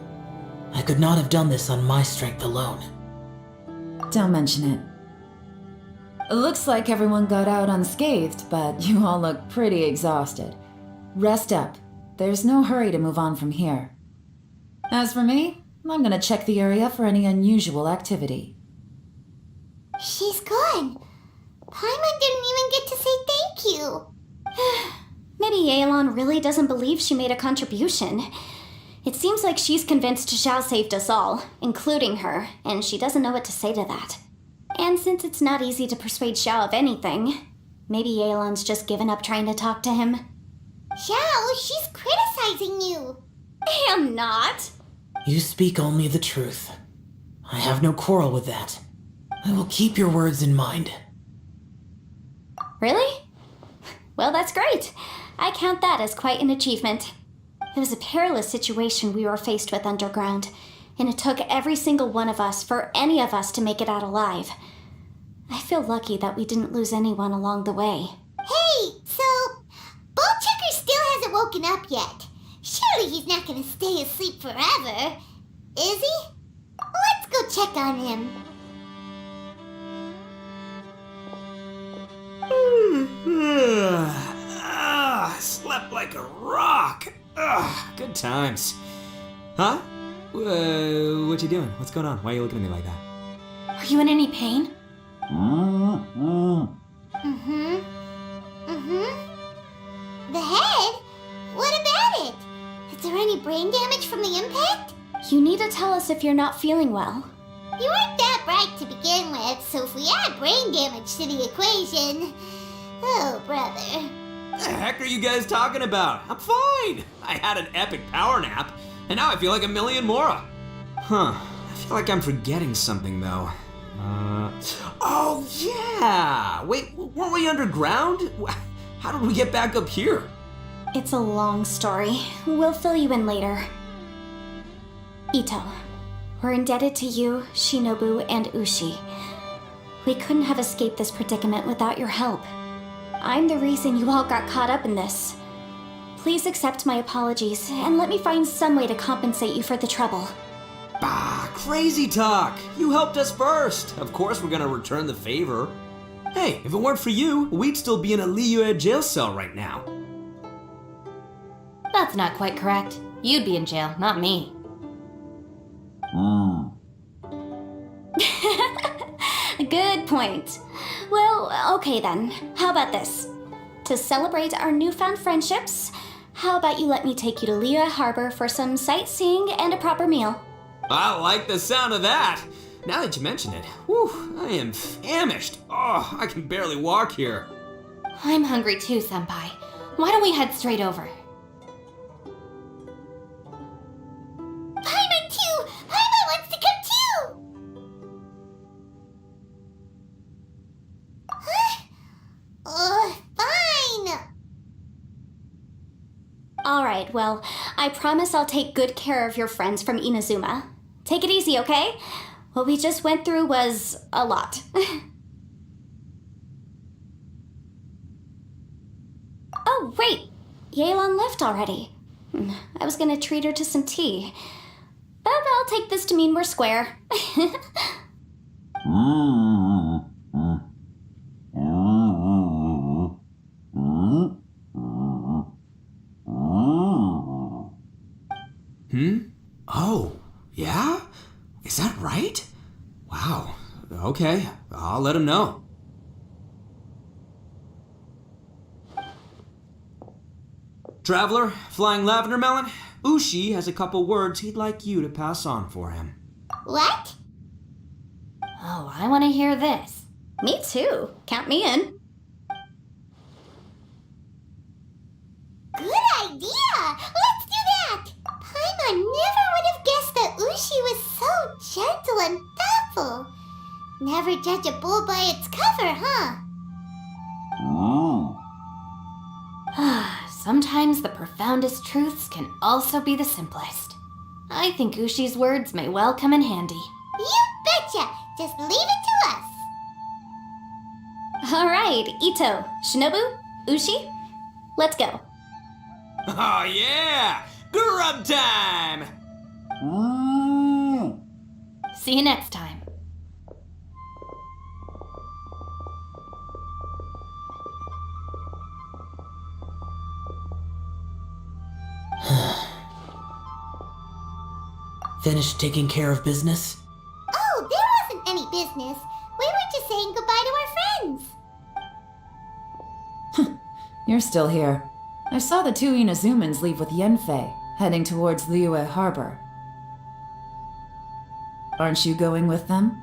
I could not have done this on my strength alone. Don't mention it. It looks like everyone got out unscathed, but you all look pretty exhausted. Rest up. There's no hurry to move on from here. As for me, I'm gonna check the area for any unusual activity. She's gone. Paimon didn't even get to say thank you. Maybe Yelan really doesn't believe she made a contribution. It seems like she's convinced Xiao saved us all, including her, and she doesn't know what to say to that. And since it's not easy to persuade Xiao of anything, maybe Yelan's just given up trying to talk to him. Xiao, she's criticizing you. I am not. You speak only the truth. I have no quarrel with that. I will keep your words in mind. Really? Well, that's great. I count that as quite an achievement. It was a perilous situation we were faced with underground, and it took every single one of us for any of us to make it out alive. I feel lucky that we didn't lose anyone along the way. Hey, so Ballchecker still hasn't woken up yet. Surely he's not gonna stay asleep forever, is he? Let's go check on him. Slept like a rock. Good times. Huh? What you doing? What's going on? Why are you looking at me like that? Are you in any pain? The head? What about it? Is there any brain damage from the impact? You need to tell us if you're not feeling well. You weren't that bright to begin with, so if we add brain damage to the equation... Oh, brother. The heck are you guys talking about? I'm fine. I had an epic power nap, and now I feel like a million more. Huh. I feel like I'm forgetting something, though. Oh, yeah! Wait, weren't we underground? How did we get back up here? It's a long story. We'll fill you in later. Ito, we're indebted to you, Shinobu, and Ushi. We couldn't have escaped this predicament without your help. I'm the reason you all got caught up in this. Please accept my apologies, and let me find some way to compensate you for the trouble. Bah, crazy talk! You helped us first! Of course we're gonna return the favor. Hey, if it weren't for you, we'd still be in a Liyue jail cell right now. That's not quite correct. You'd be in jail, not me. Good point. Well, okay then. How about this? To celebrate our newfound friendships, how about you let me take you to Liyue Harbor for some sightseeing and a proper meal? I like the sound of that! Now that you mention it, whew, I am famished. Oh, I can barely walk here. I'm hungry too, Senpai. Why don't we head straight over? Paimon too! Paimon wants to come too! Huh? Fine! Alright, well, I promise I'll take good care of your friends from Inazuma. Take it easy, okay? What we just went through was a lot. Oh, wait! Yelan left already. I was gonna treat her to some tea. But I'll take this to mean we're square. Oh, yeah? Is that right? Wow. Okay, I'll let him know. Traveler, Flying Lavender Melon, Ushi has a couple words he'd like you to pass on for him. What? Oh, I want to hear this. Me too. Count me in. Good idea! Let's do that! Paimon never would have guessed that Ushi was so gentle and thoughtful. Never judge a bull by its cover, huh? sometimes the profoundest truths can also be the simplest. I think Ushi's words may well come in handy. You betcha! Just leave it to us. Alright, Ito, Shinobu, Ushi, let's go. Oh yeah! Grub time! See you next time. Finished taking care of business? Oh, there wasn't any business. We were just saying goodbye to our friends. You're still here. I saw the two Inazumans leave with Yenfei, heading towards Liyue Harbor. Aren't you going with them?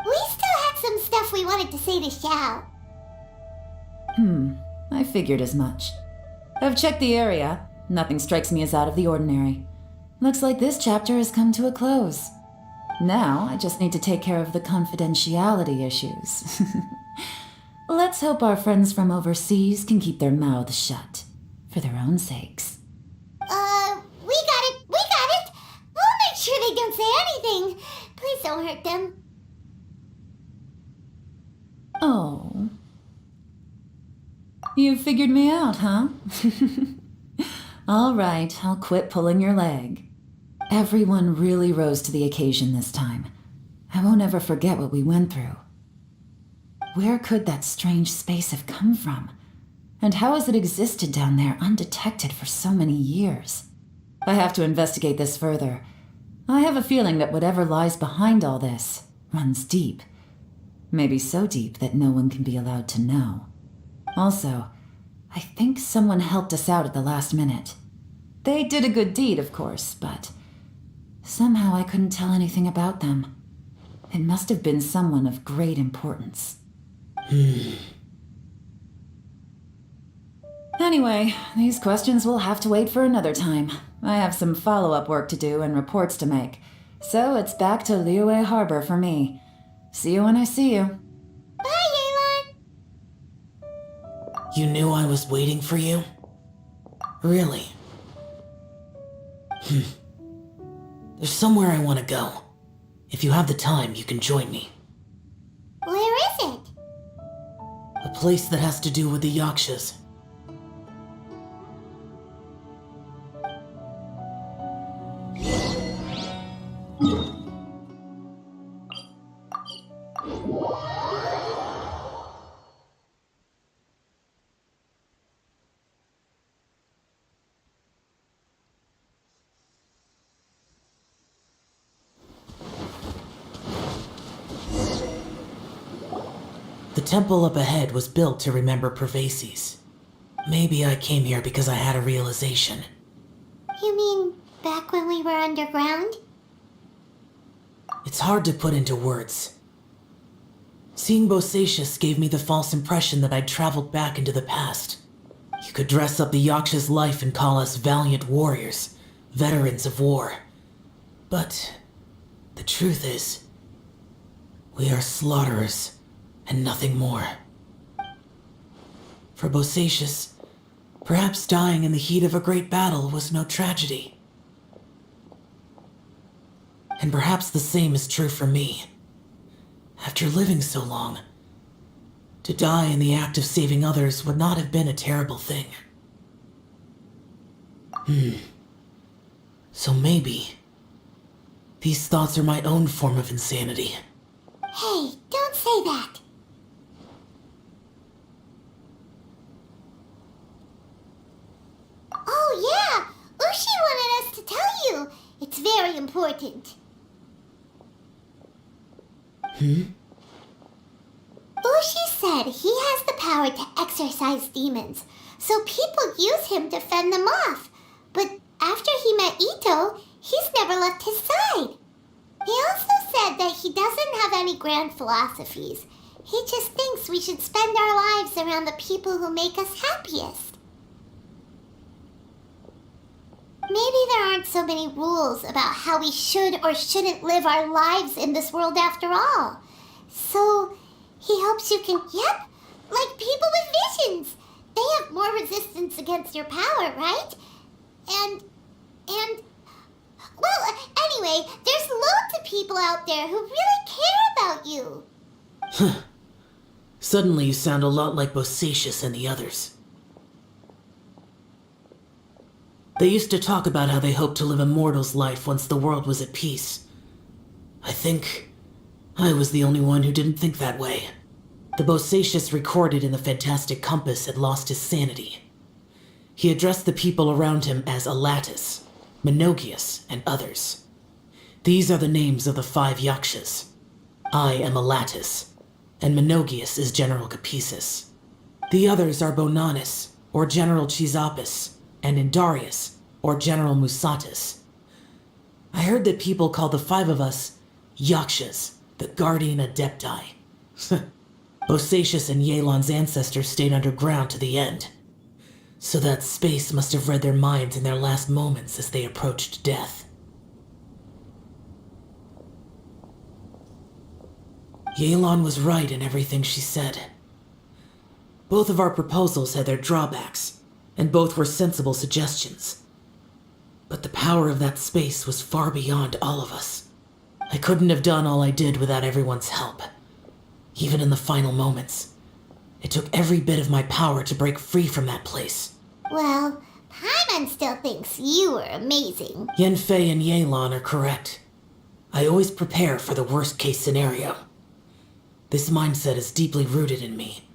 We still had some stuff we wanted to say to Xiao. I figured as much. I've checked the area. Nothing strikes me as out of the ordinary. Looks like this chapter has come to a close. Now, I just need to take care of the confidentiality issues. Let's hope our friends from overseas can keep their mouths shut, for their own sakes. We got it! We'll make sure they don't say anything. Please don't hurt them. Oh. You figured me out, huh? All right, I'll quit pulling your leg. Everyone really rose to the occasion this time. I won't ever forget what we went through. Where could that strange space have come from? And how has it existed down there undetected for so many years? I have to investigate this further. I have a feeling that whatever lies behind all this runs deep. Maybe so deep that no one can be allowed to know. Also, I think someone helped us out at the last minute. They did a good deed, of course, but somehow I couldn't tell anything about them. It must have been someone of great importance. Anyway, these questions will have to wait for another time. I have some follow-up work to do and reports to make. So it's back to Liyue Harbor for me. See you when I see you. Bye, Yelan. You knew I was waiting for you? Really? There's somewhere I want to go. If you have the time, you can join me. Where is it? A place that has to do with the Yakshas. The temple up ahead was built to remember Pervases. Maybe I came here because I had a realization. You mean back when we were underground? It's hard to put into words. Seeing Bosacius gave me the false impression that I'd traveled back into the past. You could dress up the Yaksha's life and call us valiant warriors, veterans of war. But the truth is, we are slaughterers and nothing more. For Bosacius, perhaps dying in the heat of a great battle was no tragedy. And perhaps the same is true for me. After living so long, to die in the act of saving others would not have been a terrible thing. So maybe these thoughts are my own form of insanity. Hey, don't say that. Oh yeah, Ushi wanted us to tell you. It's very important. Ushi said he has the power to exorcise demons, so people use him to fend them off. But after he met Ito, he's never left his side. He also said that he doesn't have any grand philosophies. He just thinks we should spend our lives around the people who make us happiest. Maybe there aren't so many rules about how we should or shouldn't live our lives in this world after all. So, he hopes you can, yep, like people with visions. They have more resistance resistance against your power, right? Well, anyway, there's loads of people out there who really care about you. Suddenly you sound a lot like Bosacius and the others. They used to talk about how they hoped to live a mortal's life once the world was at peace. I think I was the only one who didn't think that way. The Bosacius recorded in the Fantastic Compass had lost his sanity. He addressed the people around him as Alatus, Menogias, and others. These are the names of the 5 Yakshas. I am Alatus, and Menogias is General Capisis. The others are Bonanis, or General Chisapis, and Indarius, or General Musatis. I heard that people call the 5 of us Yakshas, the Guardian Adepti. Bosacius and Yelan's ancestors stayed underground to the end. So that space must have read their minds in their last moments as they approached death. Yelan was right in everything she said. Both of our proposals had their drawbacks, and both were sensible suggestions. But the power of that space was far beyond all of us. I couldn't have done all I did without everyone's help. Even in the final moments. It took every bit of my power to break free from that place. Well, Paimon still thinks you were amazing. Yenfei and Yelan are correct. I always prepare for the worst-case scenario. This mindset is deeply rooted in me.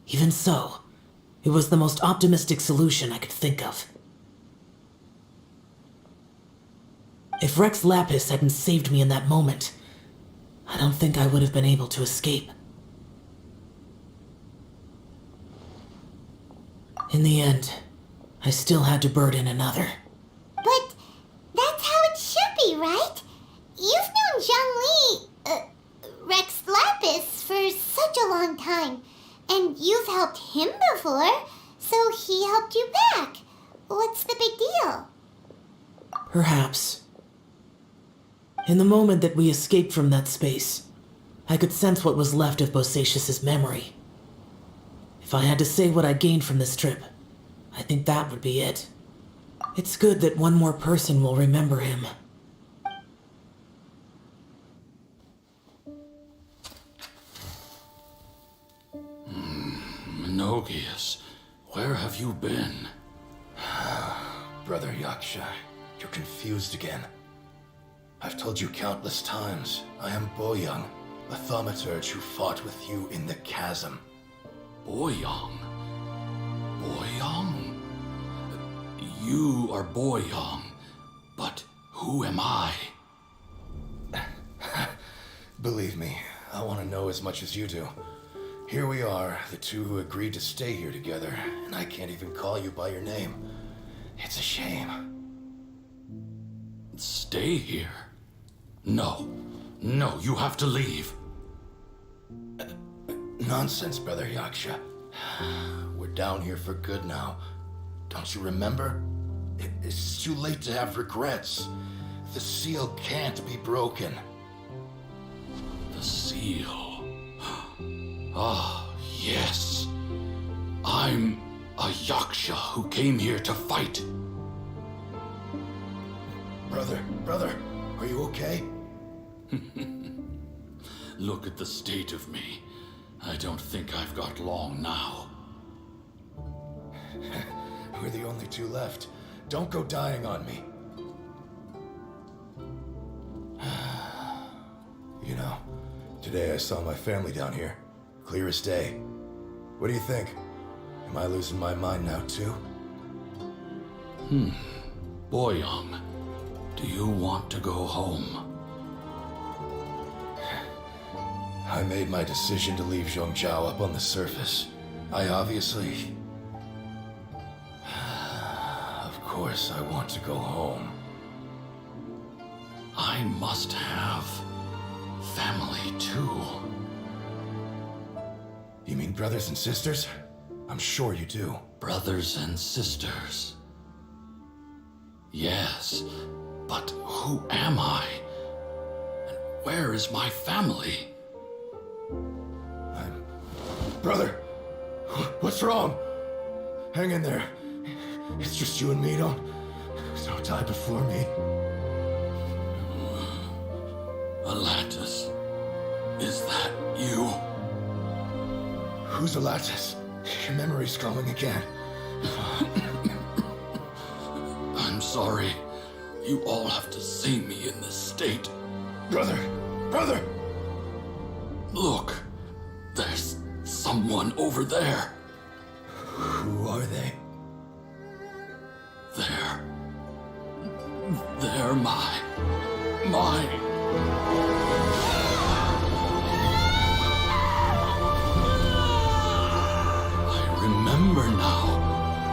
Even so, it was the most optimistic solution I could think of. If Rex Lapis hadn't saved me in that moment, I don't think I would have been able to escape. In the end, I still had to burden another. But that's how it should be, right? You've known Zhongli, Rex Lapis, for such a long time. And you've helped him before, so he helped you back. What's the big deal? Perhaps. In the moment that we escaped from that space, I could sense what was left of Bosacius's memory. If I had to say what I gained from this trip, I think that would be it. It's good that one more person will remember him. Menogias, where have you been? Brother Yaksha, you're confused again. I've told you countless times, I am Boyoung, a thaumaturge who fought with you in the chasm. Boyoung? Boyoung? You are Boyoung, but who am I? Believe me, I want to know as much as you do. Here we are, the two who agreed to stay here together, and I can't even call you by your name. It's a shame. Stay here? No, you have to leave. Nonsense, Brother Yaksha. We're down here for good now. Don't you remember? It's too late to have regrets. The seal can't be broken. The seal. Ah, yes. I'm a Yaksha who came here to fight. Brother, are you okay? Look at the state of me. I don't think I've got long now. We're the only two left. Don't go dying on me. You know, today I saw my family down here. Clear as day. What do you think? Am I losing my mind now too? Boyoung, do you want to go home? I made my decision to leave Zhongzhou up on the surface. I obviously... Of course I want to go home. I must have family too. You mean brothers and sisters? I'm sure you do. Brothers and sisters. Yes, but who am I? And where is my family? Brother, what's wrong? Hang in there. It's just you and me, don't die before me. Atlantis, is that you? Who's Atlantis? Your memory's going again. I'm sorry. You all have to see me in this state. Brother! Look, there's someone over there. Who are they? They're my... I remember now.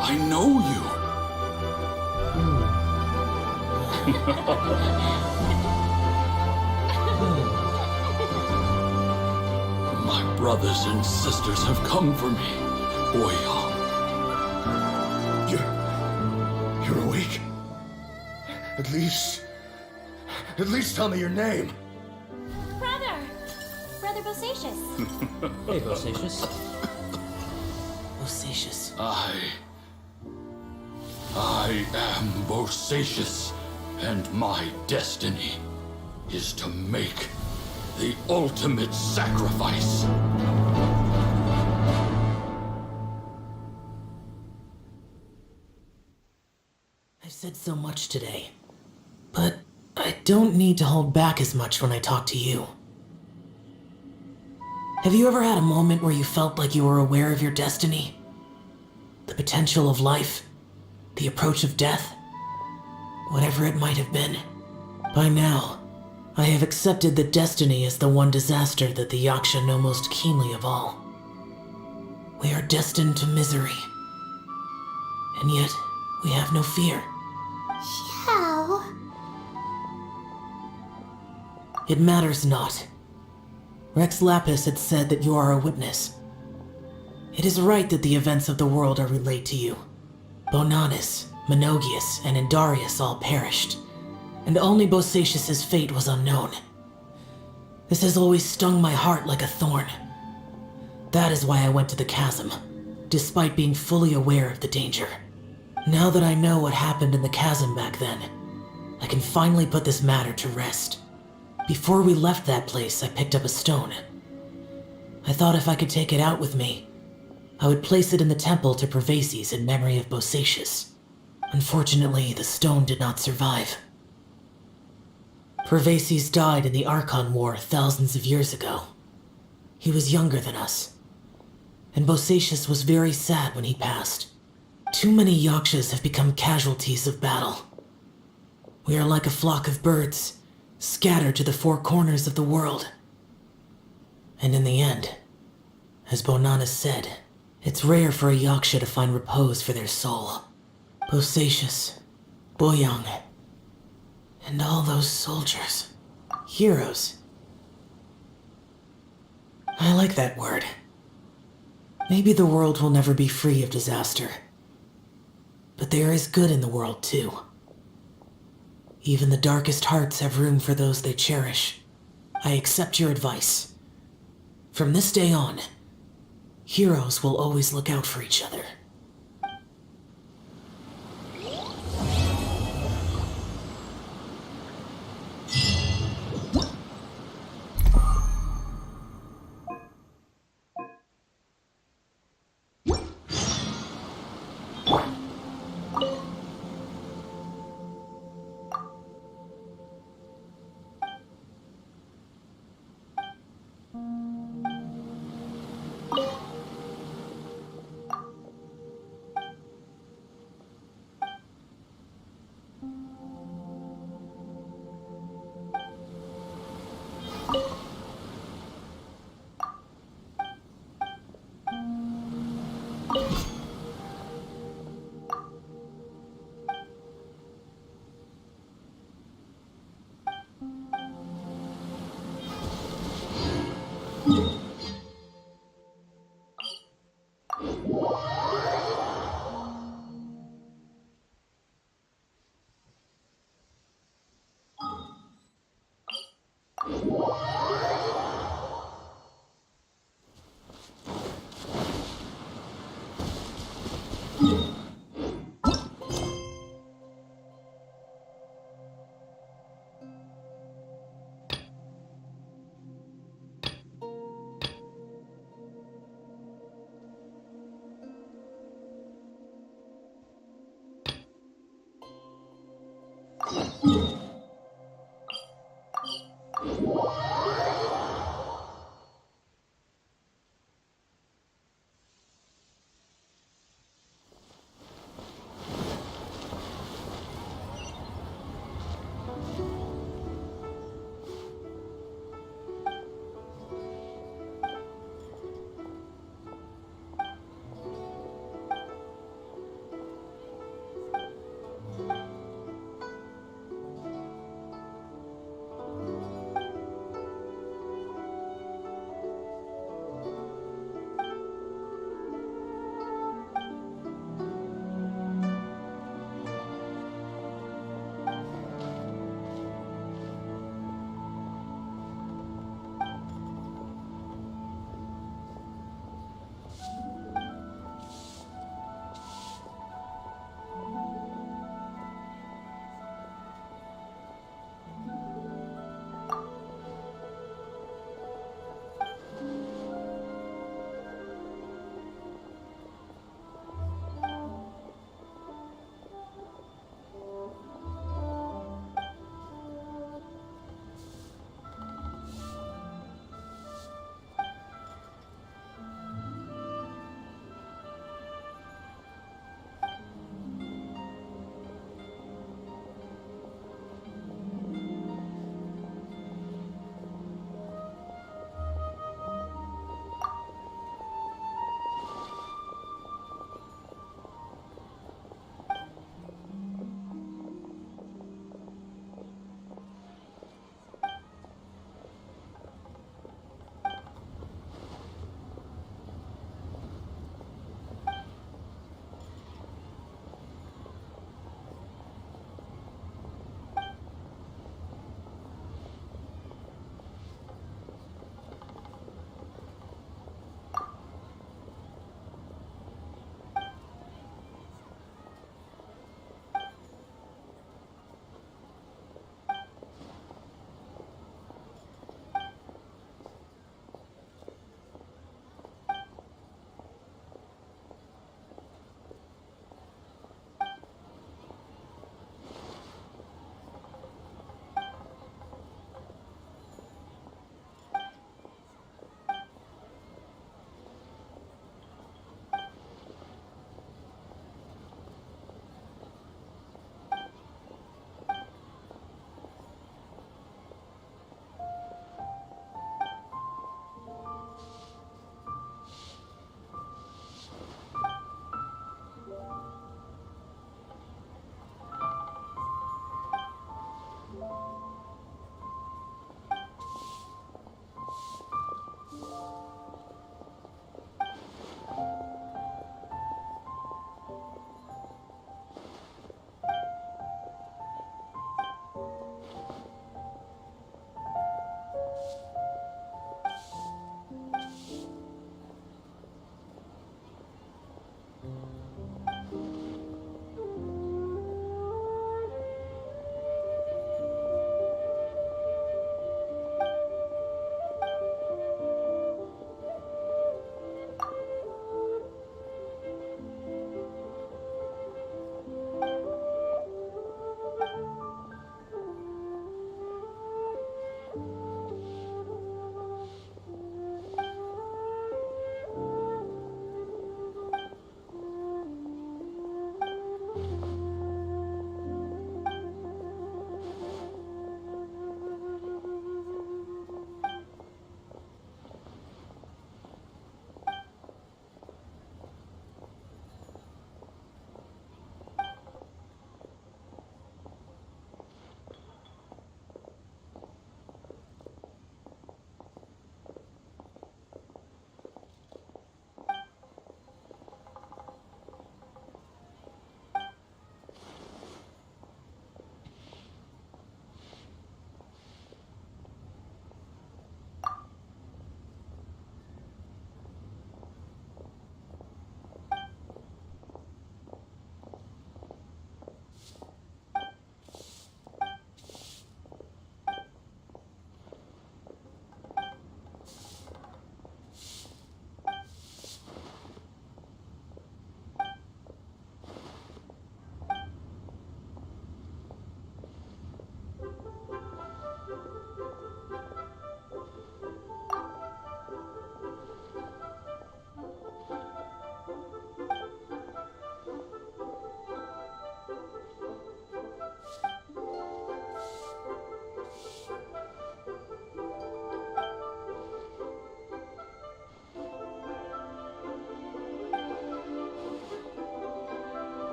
I know you. My brothers and sisters have come for me, Boyang. You're awake? At least tell me your name. Brother Bosacious. Hey, Bosacious. Bosacious. I am Bosacious, and my destiny is to make the ultimate sacrifice. I've said so much today, but I don't need to hold back as much when I talk to you. Have you ever had a moment where you felt like you were aware of your destiny? The potential of life? The approach of death? Whatever it might have been. By now, I have accepted that destiny is the one disaster that the Yaksha know most keenly of all. We are destined to misery. And yet, we have no fear. How? It matters not. Rex Lapis had said that you are a witness. It is right that the events of the world are relayed to you. Bonanis, Menogias, and Indarius all perished, and only Bosacious' fate was unknown. This has always stung my heart like a thorn. That is why I went to the chasm, despite being fully aware of the danger. Now that I know what happened in the chasm back then, I can finally put this matter to rest. Before we left that place, I picked up a stone. I thought if I could take it out with me, I would place it in the temple to Pervases in memory of Bosacious. Unfortunately, the stone did not survive. Pervases died in the Archon War thousands of years ago. He was younger than us, and Bosacious was very sad when he passed. Too many Yakshas have become casualties of battle. We are like a flock of birds, scattered to the four corners of the world. And in the end, as Bonanis said, it's rare for a Yaksha to find repose for their soul. Bosacious, Boyang, and all those soldiers. Heroes. I like that word. Maybe the world will never be free of disaster. But there is good in the world, too. Even the darkest hearts have room for those they cherish. I accept your advice. From this day on, heroes will always look out for each other.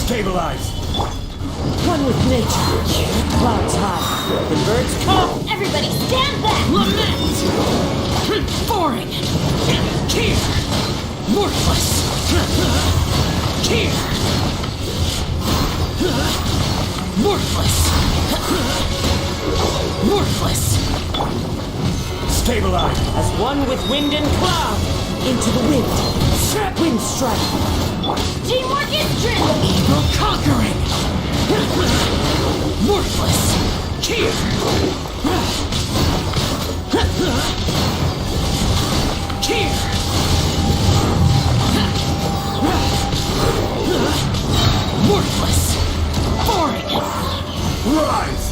Stabilize! One with nature. Clouds high. The birds come. Everybody stand back! Lament! Boring! Here! Worthless! Here! Worthless! Worthless! Stabilize! As one with wind and cloud. Into the wind. Wind strike. Teamwork is drill! Evil conquering! Worthless! Here! Here! Worthless! Boring! Rise!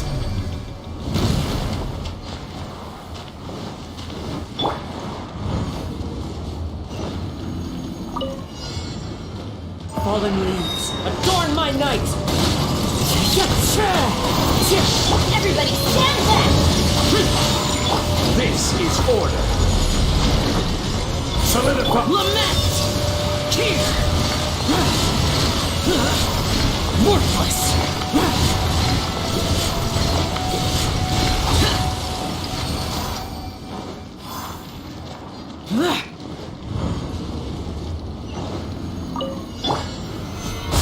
Fallen leaves. Adorn my night. Everybody stand back! This is order. Solidify! Lament! Here! Worthless!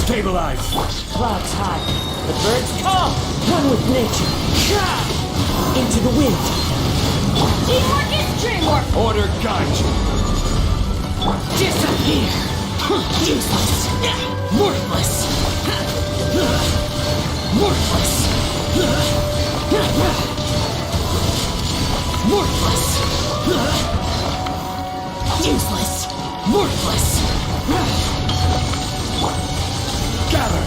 Stabilize! Clouds high. The birds come. One with nature. Into the wind. Teamwork is dreamwork! Order guide you! Disappear! Useless! Worthless! Worthless! Worthless! Useless! Worthless! Gather!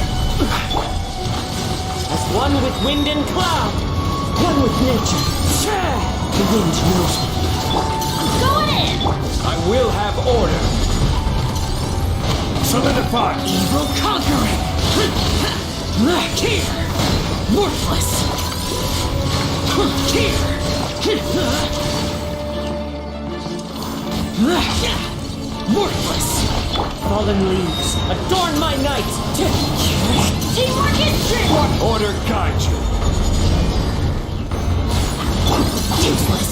As one with wind and cloud. One with nature. The wind knows me. Going in! I will have order! Solidify! Evil conquering! Here! Worthless! Here! Worthless! Fallen leaves. Adorn my night. Teamwork is dreamwork! Order guide you! Useless!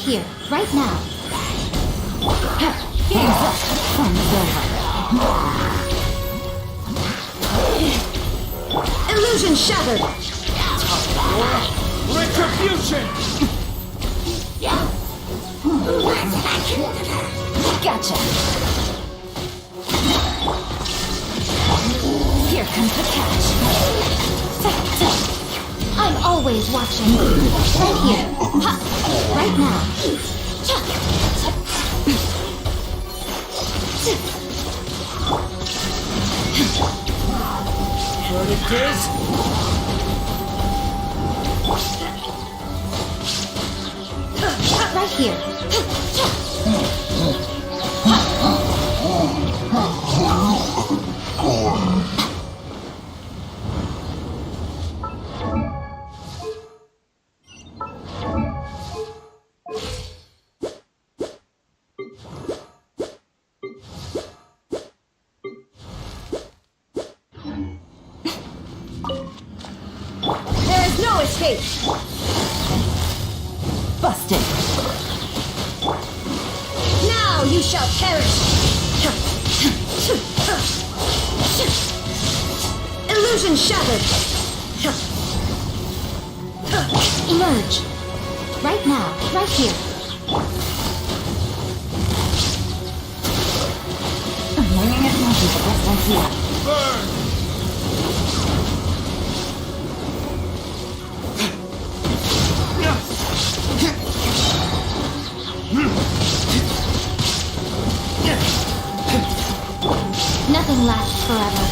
here, right now. Game's up. Fun is over. Illusion shattered. Retribution! Gotcha. Here comes the catch. I'm always watching. Right here. Ha! Right now. Verdict is... Right here. There is no escape. Busted. Now you shall perish. Illusion shattered. Emerge. Right now. Right here. I'm learning as much as the best I see. Burn! Nothing lasts forever.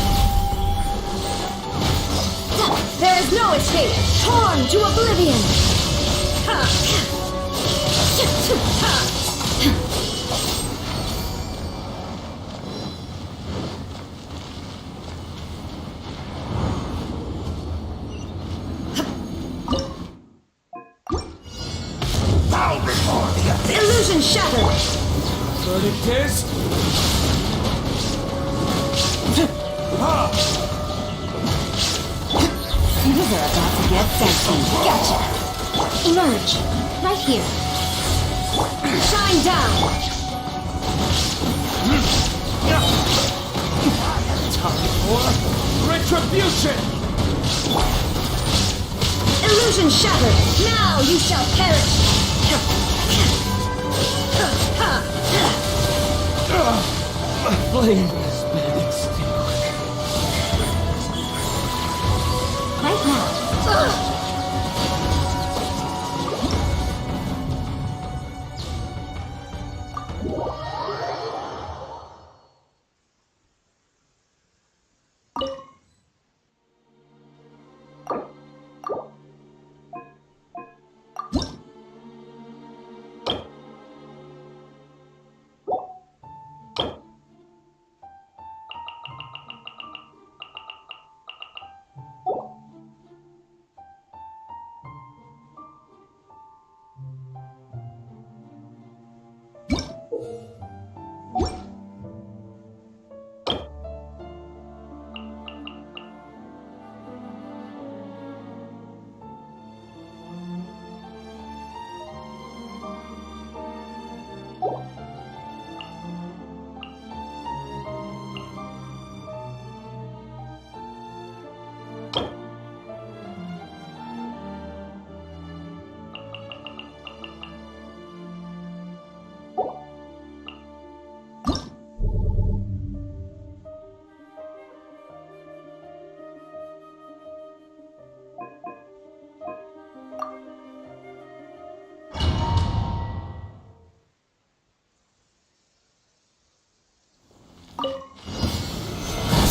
There is no escape. Torn to oblivion. Illusion shattered. Verdict is... These are about to get dicey. Gotcha. Emerge. Right here. Shine down. Time for retribution! Illusion shattered. Now you shall perish. My flame has been extinguished. Right now.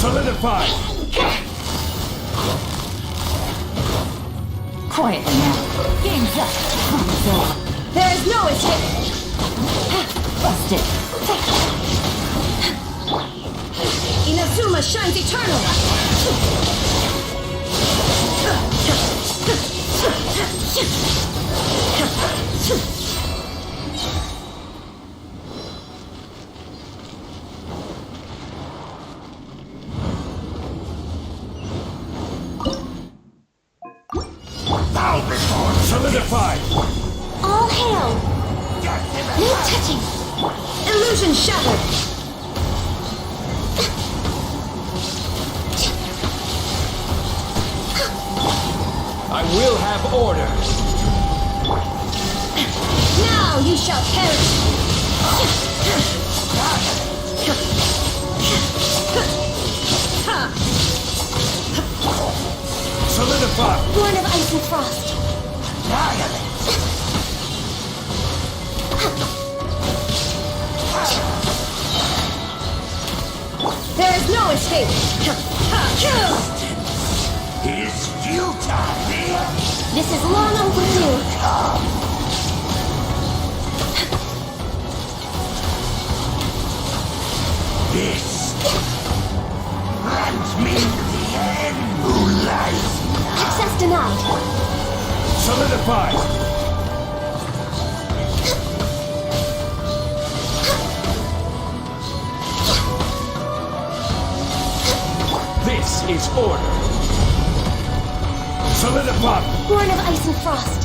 Solidified! Quietly now. Game's up. Time's over. There is no escape. Busted. Inazuma shines eternal. Solidified! All hail. shattered! I will have order. Now you shall perish! Solidify! Born of ice and frost! There is no escape! Is futile. This is long overdue! This grants me the end who lies. Access denied! Solidify! This is order. Solidify! Born of ice and frost!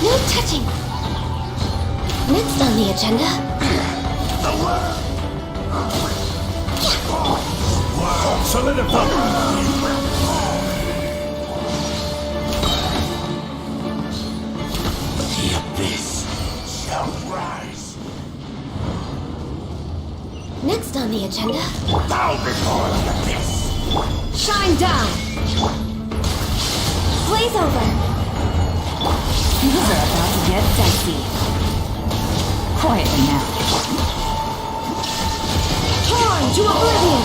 No touching! Next on the agenda... Solidify! The abyss shall rise. Next on the agenda... Bow before the abyss. Shine down! Blaze over! Things are about to get dicey. Quietly now. Torn to oblivion!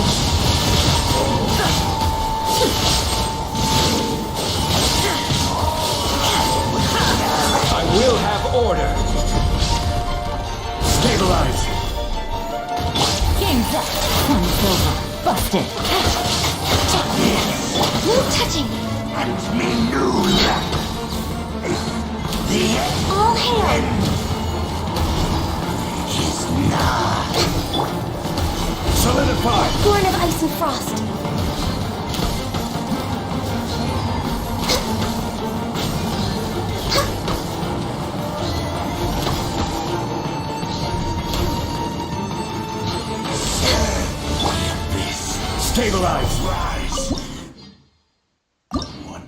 I will have order. Stabilize. Game's up. One's over. Busted. No touching! And me new life. The end All hail! is nigh. Solidify! Born of ice and frost! Stabilize! Rise. One.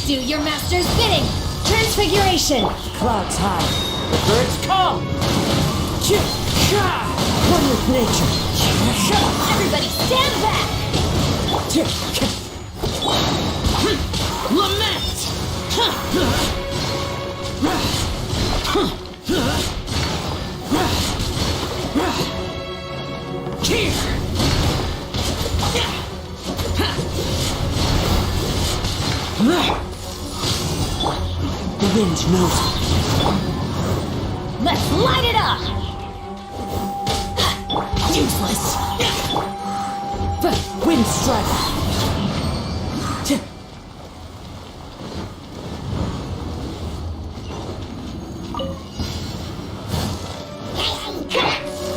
Do your master's bidding! Transfiguration! Clouds high. The birds come! One with nature. Everybody stand back! Lament! Here! wind knows it. Let's light it up! Useless. Wind strike.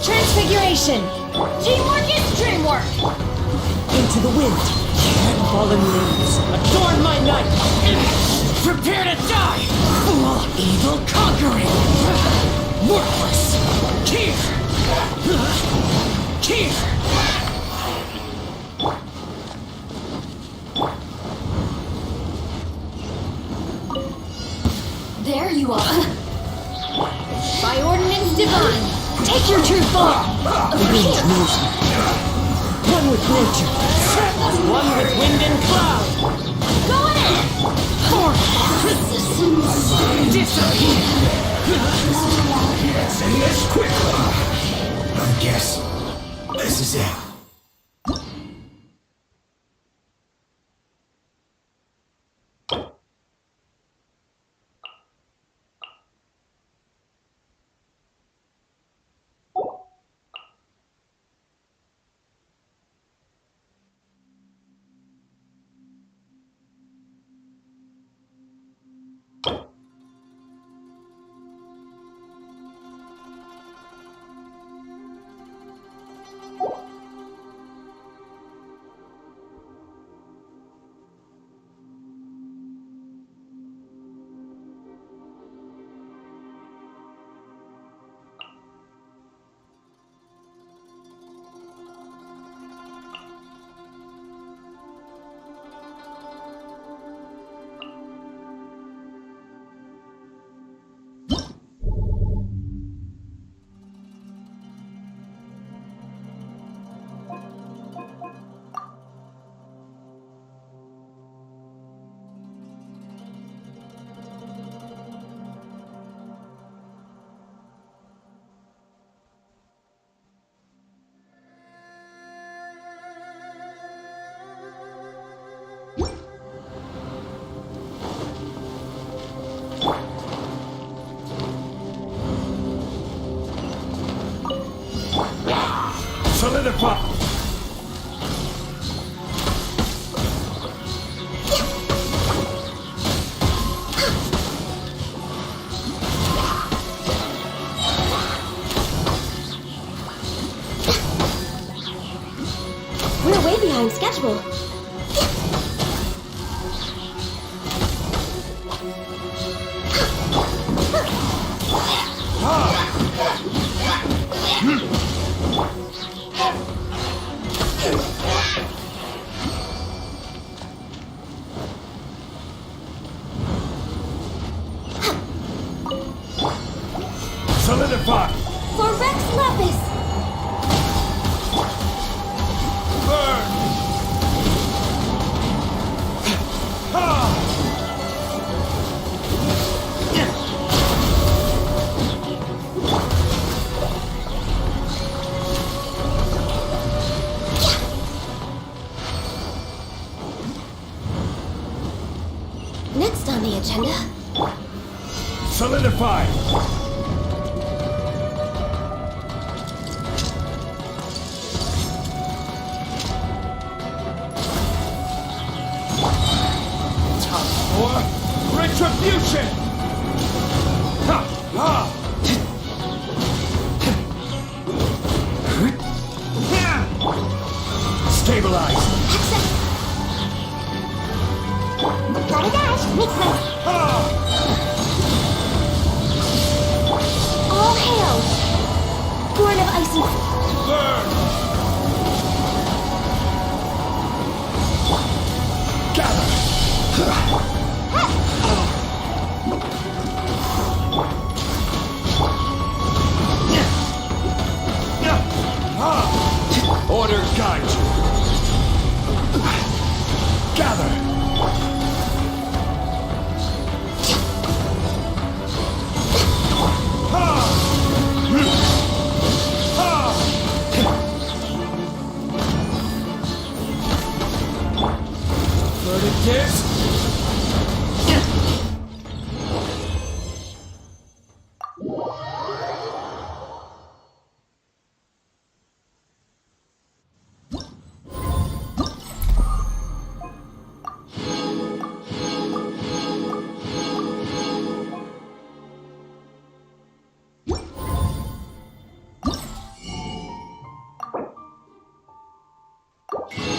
Transfiguration! Teamwork is dreamwork! Into the wind. Fallen leaves, adorn my night. Prepare to die. Full evil conquering. Worthless. Here. Here. There you are. By ordinance divine, take your true form. The wind knows me. One with nature. One with wind and cloud. Go in! Disappear. Say this quickly. I guess this is it. Solidify! We're way behind schedule. Solidify! For Rex Lapis! Burn! Next on the agenda, Solidify! Retribution! Ha! Ha! Stabilize! Gotta dash, makes sense. all hail! Born of ice and Burn! Gather! Order guide you. Gather. out.